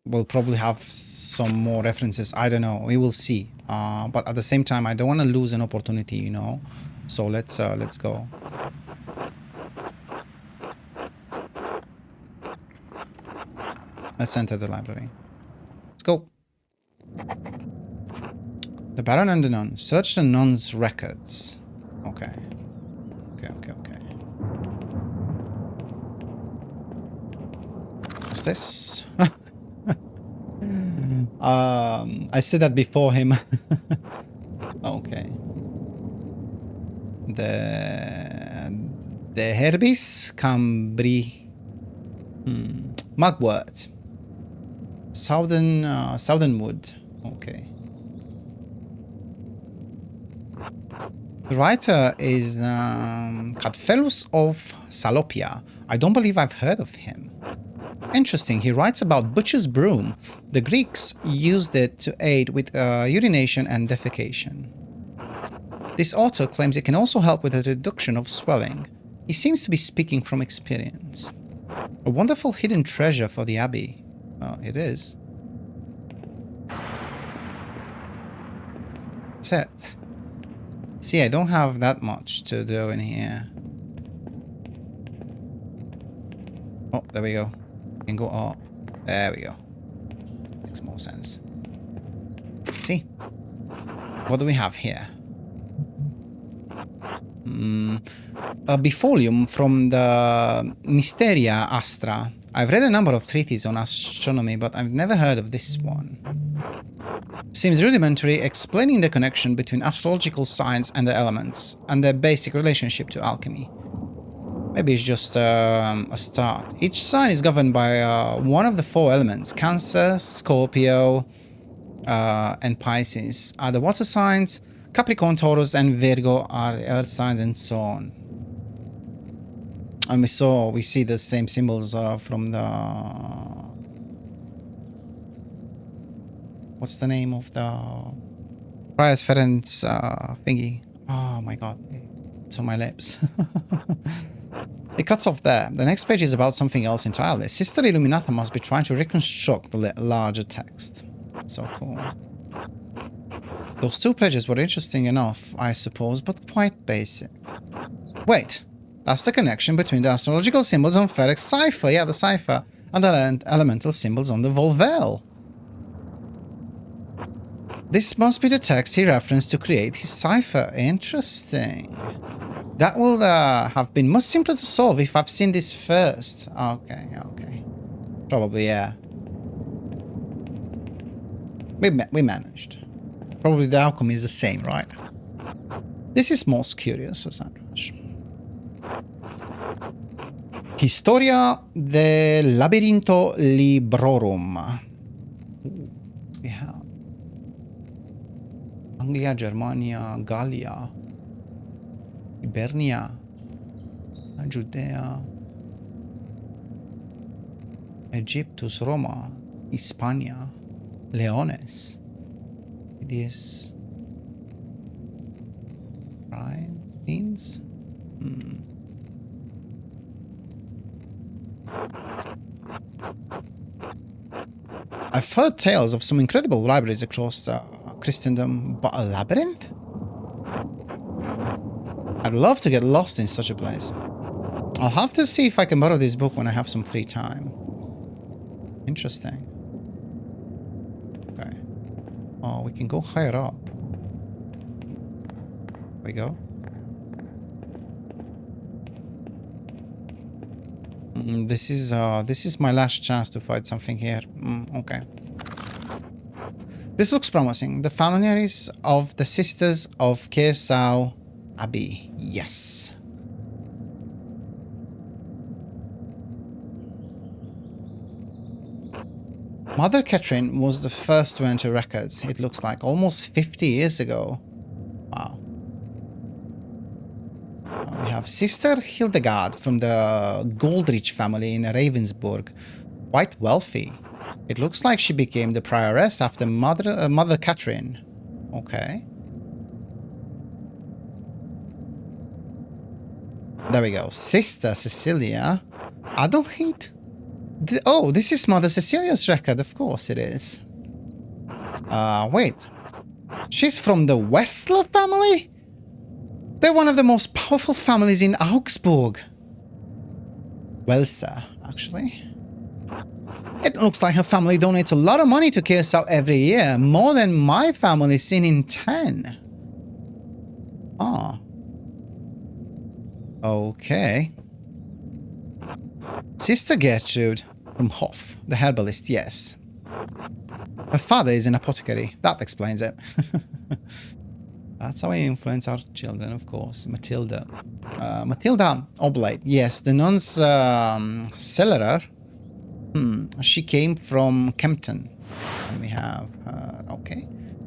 we'll probably have some more references. I don't know. We will see. But at the same time, I don't want to lose an opportunity, you know. So let's go. Let's enter the library. Let's go. The Baron and the Nun. Search the Nun's records. Okay. Okay. What's this? I said that before him. Okay. The Herbis Cambri. Mugwort. Southernwood. Okay. The writer is Cadfelus of Salopia. I don't believe I've heard of him. Interesting. He writes about butcher's broom. The Greeks used it to aid with urination and defecation. This author claims it can also help with the reduction of swelling. He seems to be speaking from experience. A wonderful hidden treasure for the Abbey. Well, it is. That's it. See, I don't have that much to do in here. Oh, there we go. We can go up. There we go. Makes more sense. Let's see. What do we have here? A bifolium from the Mysteria Astra. I've read a number of treatises on astronomy, but I've never heard of this one. Seems rudimentary, explaining the connection between astrological signs and the elements, and their basic relationship to alchemy. Maybe it's just a start. Each sign is governed by one of the four elements. Cancer, Scorpio, and Pisces are the water signs. Capricorn, Taurus, and Virgo are the earth signs, and so on. And we see the same symbols from the... What's the name of the... Prius Ferenc thingy? Oh my god. It's on my lips. It cuts off there. The next page is about something else entirely. Sister Illuminata must be trying to reconstruct the larger text. So cool. Those two pages were interesting enough, I suppose, but quite basic. Wait. That's the connection between the astrological symbols on Ferek's cipher. Yeah, the cipher. And the elemental symbols on the Volvel. This must be the text he referenced to create his cipher. Interesting. That will have been much simpler to solve if I've seen this first. Okay. Probably, yeah. We managed. Probably the outcome is the same, right? This is most curious, as Andreas. Historia del Labirinto Librorum. We have Anglia, Germania, Gallia, Hibernia, Judea, Egyptus, Roma, Hispania, Leones. It is right things. I've heard tales of some incredible libraries across Christendom, but a labyrinth? I'd love to get lost in such a place. I'll have to see if I can borrow this book when I have some free time. Interesting. Okay. Oh, we can go higher up. we go. This is my last chance to find something here. Okay. This looks promising. The familiaries of the Sisters of Kersau Abbey. Yes. Mother Catherine was the first to enter records. It looks like almost 50 years ago. Wow. We have Sister Hildegard from the Goldrich family in Ravensburg. Quite wealthy. It looks like she became the prioress after Mother Catherine. Okay. There we go. Sister Cecilia. Adelheid? Oh, this is Mother Cecilia's record. Of course it is. Wait. She's from the Westler family? They're one of the most powerful families in Augsburg. Welser, actually. It looks like her family donates a lot of money to Kersau every year. More than my family seen in 10. Ah. Okay. Sister Gertrude from Hof, the herbalist, yes. Her father is an apothecary. That explains it. That's how we influence our children, of course. Matilda. Matilda Oblate. Yes, the nun's cellarer. She came from Kempton. And we have her. Okay.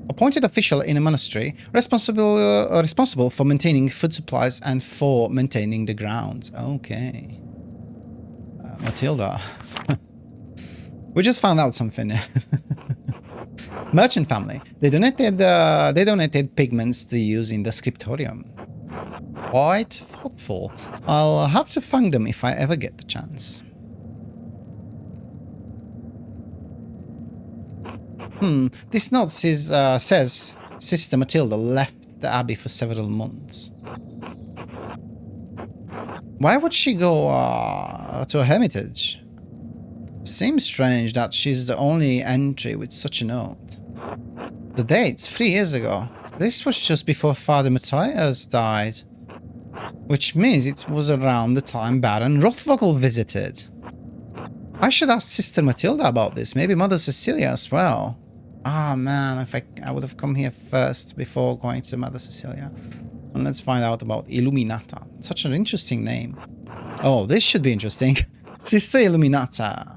Appointed official in a monastery, responsible for maintaining food supplies and for maintaining the grounds. Okay. Matilda. We just found out something. Merchant family. They donated pigments to use in the scriptorium. Quite thoughtful. I'll have to thank them if I ever get the chance. This note says Sister Matilda left the abbey for several months. Why would she go to a hermitage? Seems strange that she's the only entry with such a note. The date's 3 years ago. This was just before Father Matthias died. Which means it was around the time Baron Rothvogel visited. I should ask Sister Matilda about this. Maybe Mother Cecilia as well. Ah, man, if I would have come here first before going to Mother Cecilia. And let's find out about Illuminata. Such an interesting name. Oh, this should be interesting. Sister Illuminata.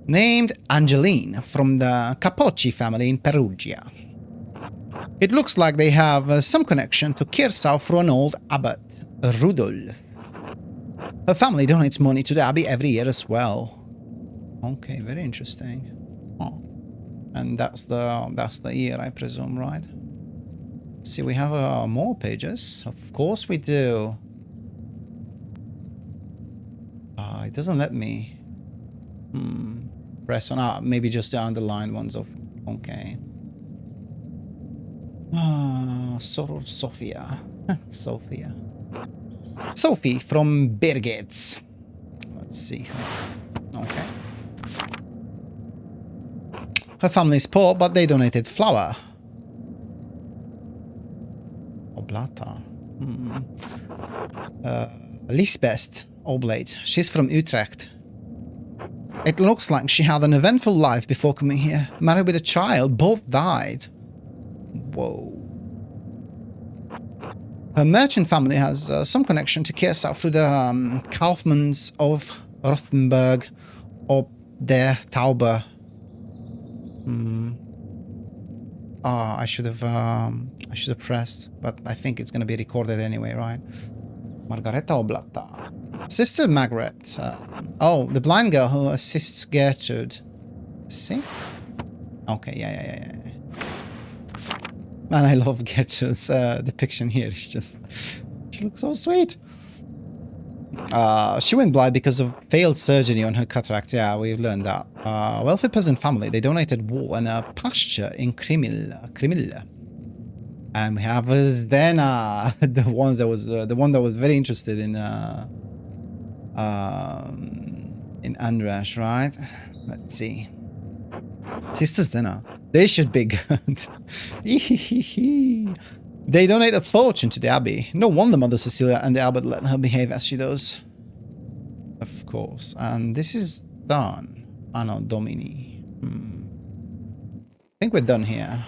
Named Angeline from the Capocci family in Perugia. It looks like they have some connection to Kersau through an old abbot, Rudolf. Her family donates money to the abbey every year as well. Okay, very interesting. Oh. And that's the year, I presume, right? See, we have more pages. Of course we do. It doesn't let me press on. Maybe just the underlined ones of. Okay. Sort of Sophia. Sophia. Sophie from Birgits. Let's see. Okay. Her family's poor, but they donated flour. Oblata. Lisbeth Oblate. She's from Utrecht. It looks like she had an eventful life before coming here. Married with a child. Both died. Whoa. Her merchant family has some connection to Kersau through the Kaufmanns of Rothenburg or der Tauber. I should have pressed, but I think it's going to be recorded anyway, right? Margareta Oblata. Sister Margaret. Oh, the blind girl who assists Gertrude. See? Okay, yeah. Man, I love Gertrude's depiction here. She looks so sweet. She went blind because of failed surgery on her cataracts. Yeah, we've learned that. Wealthy peasant family. They donated wool and a pasture in Krimil. And we have Zdena, the one that was very interested in Andreas, right? Let's see. Sister Zdena. They should be good. They donate a fortune to the abbey. No wonder Mother Cecilia and the abbot let her behave as she does. Of course. And this is done. Anno Domini. I think we're done here.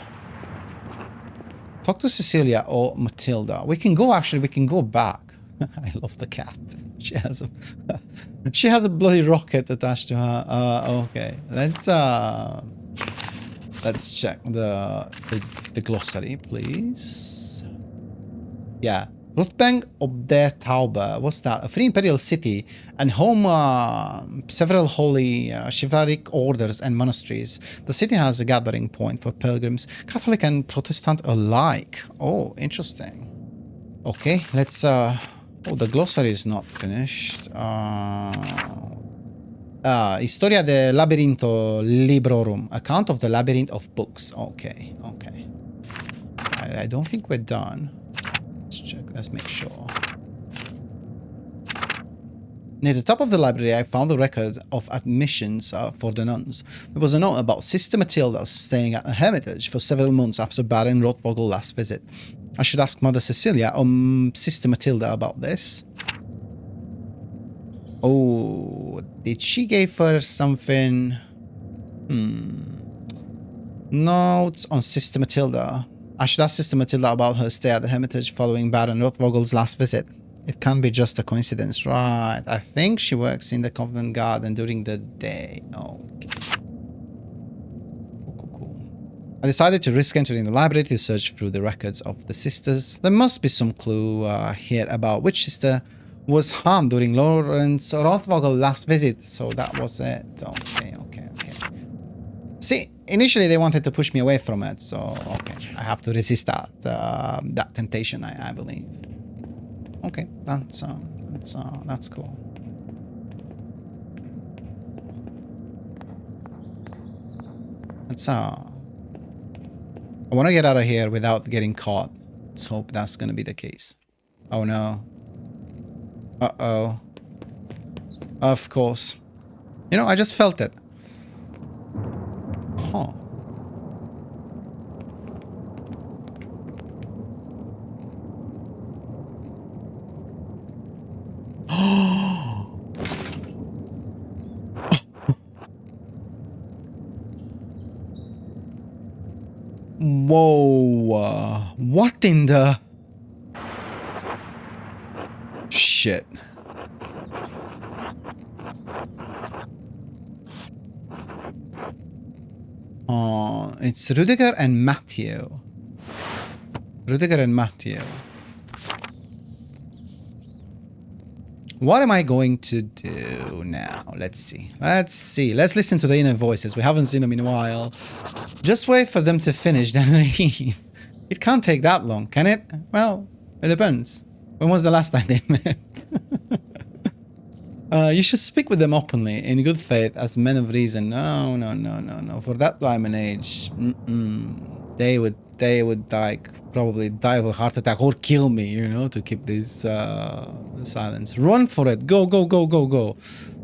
Talk to Cecilia or Matilda. We can go, actually, we can go back. I love the cat. She has a she has a bloody rocket attached to her. Okay. Let's check the glossary, please. Yeah. Ruthbank ob der Taube. What's that? A free imperial city and home several holy chivalric orders and monasteries. The city has a gathering point for pilgrims, Catholic and Protestant alike. Oh, interesting. Okay, let's oh, the glossary is not finished. Historia de Labirinto Librorum. Account of the Labyrinth of Books. Okay, okay. I don't think we're done. Let's check. Let's make sure. Near the top of the library, I found the record of admissions for the nuns. There was a note about Sister Matilda staying at a hermitage for several months after Baron Rothvogel's last visit. I should ask Mother Cecilia or Sister Matilda about this. Oh, did she give her something? Notes on Sister Matilda. I should ask Sister Matilda about her stay at the hermitage following Baron Rothvogel's last visit. It can't be just a coincidence, right? I think she works in the convent garden during the day. Okay. Cool. I decided to risk entering the library to search through the records of the sisters. There must be some clue here about which sister was harmed during Lawrence Rothvogel's last visit. So that was it. Okay. See, initially they wanted to push me away from it. So, okay. I have to resist that temptation, I believe. Okay, that's cool. I want to get out of here without getting caught. Let's hope that's going to be the case. Oh no. Uh-oh. Of course. You know, I just felt it. Huh. Whoa. What in the... Shit. It's Rudiger and Matthew. Rudiger and Matthew. What am I going to do now? Let's see. Let's listen to the inner voices. We haven't seen them in a while. Just wait for them to finish, then leave. It can't take that long, can it? Well, it depends. When was the last time they met? You should speak with them openly, in good faith, as men of reason. No. For that time and age, they would probably die of a heart attack or kill me, you know, to keep this silence. Run for it. Go.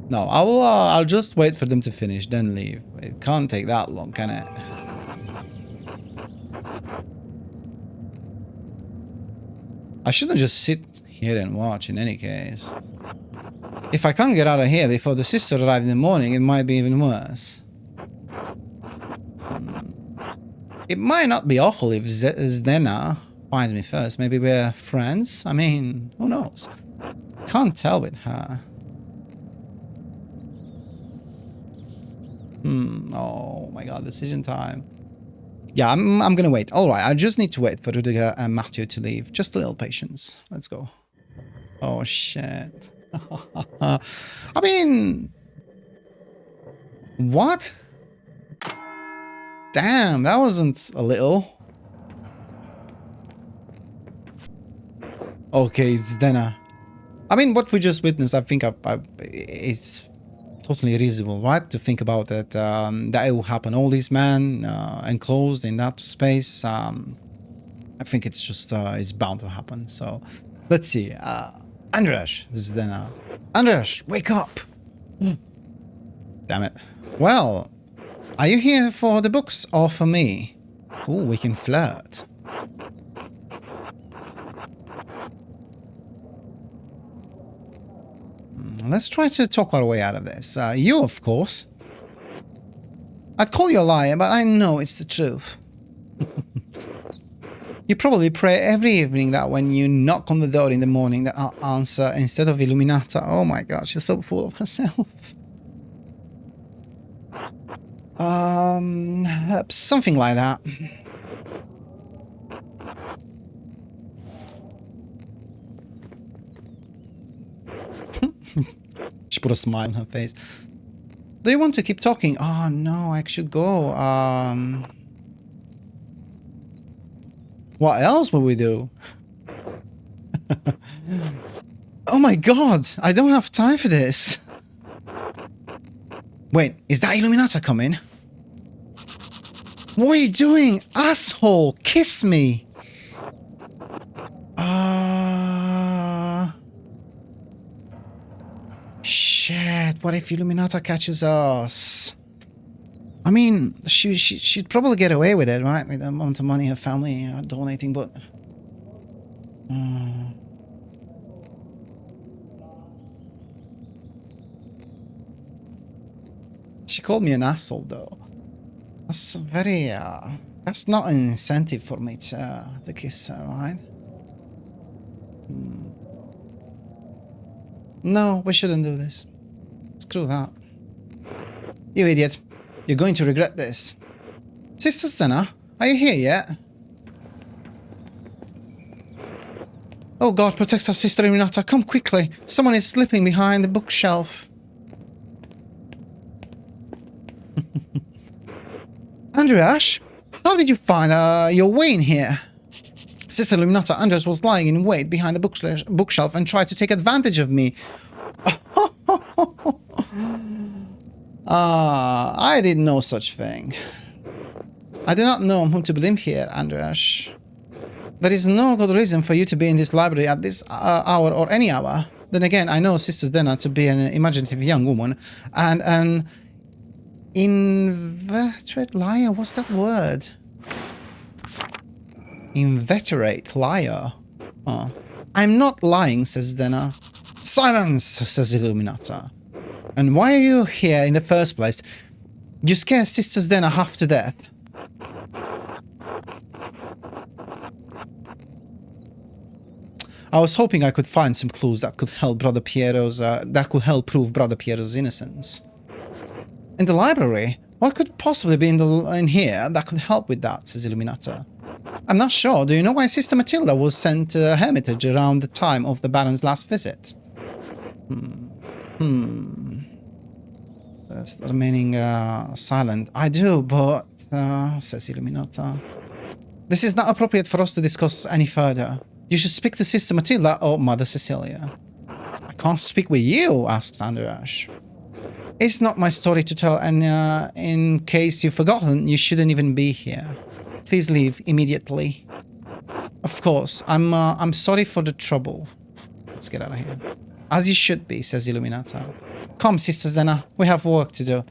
No, I'll just wait for them to finish, then leave. It can't take that long, can it? I shouldn't just sit here and watch in any case. If I can't get out of here before the sister arrives in the morning, it might be even worse. It might not be awful if Zdena finds me first. Maybe we're friends? I mean, who knows? Can't tell with her. Oh my god, decision time. Yeah, I'm gonna wait. Alright, I just need to wait for Rudiger and Matthew to leave. Just a little patience. Let's go. Oh shit. I mean... What? Damn, that wasn't a little. Okay, it's Zdena. I mean, what we just witnessed, I think it's totally reasonable, right? To think about it. That it will happen. All these men enclosed in that space. I think it's just it's bound to happen. So, let's see. Andreas, Zdena. Andreas, wake up! Damn it. Well, are you here for the books or for me? Ooh, we can flirt. Let's try to talk our way out of this. You, of course. I'd call you a liar, but I know it's the truth. You probably pray every evening that when you knock on the door in the morning that I'll answer instead of Illuminata. Oh my god, she's so full of herself. Something like that. She put a smile on her face. Do you want to keep talking? Oh no, I should go. What else will we do? Oh my god, I don't have time for this. Wait, is that Illuminata coming? What are you doing, asshole? Kiss me. Shit, what if Illuminata catches us? I mean, she'd probably get away with it, right? With the amount of money her family are donating, but... She called me an asshole, though. That's very, that's not an incentive for me to kiss her, right? No, we shouldn't do this. Screw that. You idiot. You're going to regret this. Sister Stena, are you here yet? Oh god, protect our sister Illuminata. Come quickly. Someone is slipping behind the bookshelf. Andreas, how did you find your way in here? Sister Illuminata, Andreas was lying in wait behind the bookshelf and tried to take advantage of me. I did no such thing. I do not know whom to believe here, Andreas. There is no good reason for you to be in this library at this hour or any hour. Then again, I know Sister Stena to be an imaginative young woman and an inveterate liar. What's that word? Inveterate liar. Oh. I'm not lying, says Stena. Silence, says Illuminata. And why are you here in the first place? You scare Sister Stena half to death. I was hoping I could find some clues that could help Brother Piero's, prove Brother Piero's innocence. In the library? What could possibly be in here that could help with that, says Illuminata. I'm not sure. Do you know why Sister Matilda was sent to a hermitage around the time of the Baron's last visit? That's remaining silent. I do, but, says Illuminata. This is not appropriate for us to discuss any further. You should speak to Sister Matilda or Mother Cecilia. I can't speak with you, asks Andreas. It's not my story to tell, and in case you've forgotten, you shouldn't even be here. Please leave immediately. Of course, I'm sorry for the trouble. Let's get out of here. As you should be, says Illuminata. Come, Sister Stena, we have work to do.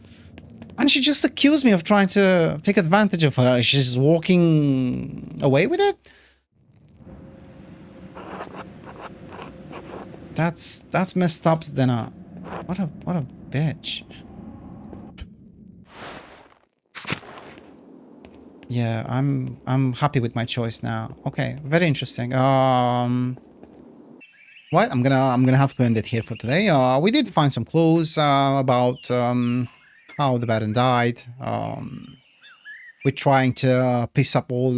And she just accused me of trying to take advantage of her. She's walking away with it? That's messed up, Stena. What a bitch. Yeah, I'm happy with my choice now. Okay, very interesting. What? I'm gonna have to end it here for today. We did find some clues about how the Baron died. We're trying to piece up all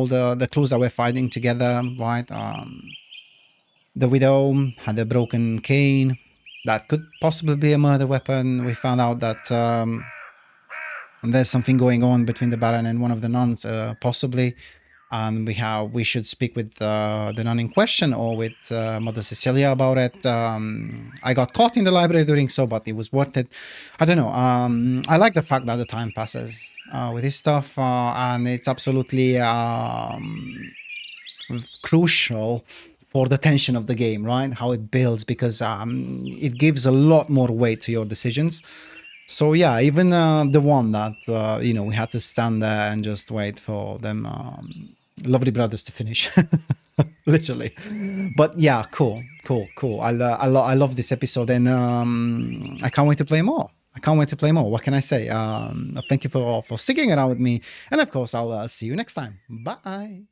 the clues that we're finding together, right? The widow had a broken cane. That could possibly be a murder weapon. We found out that there's something going on between the Baron and one of the nuns, possibly. And we should speak with the nun in question or with Mother Cecilia about it. I got caught in the library doing so, but it was worth it. I don't know. I like the fact that the time passes with this stuff, and it's absolutely crucial for the tension of the game, right? How it builds, because it gives a lot more weight to your decisions. So yeah, even the one that, we had to stand there and just wait for them lovely brothers to finish. Literally. But yeah, cool. Cool, cool. I love this episode, and I can't wait to play more. I can't wait to play more. What can I say? Thank you for sticking around with me, and of course, I'll see you next time. Bye.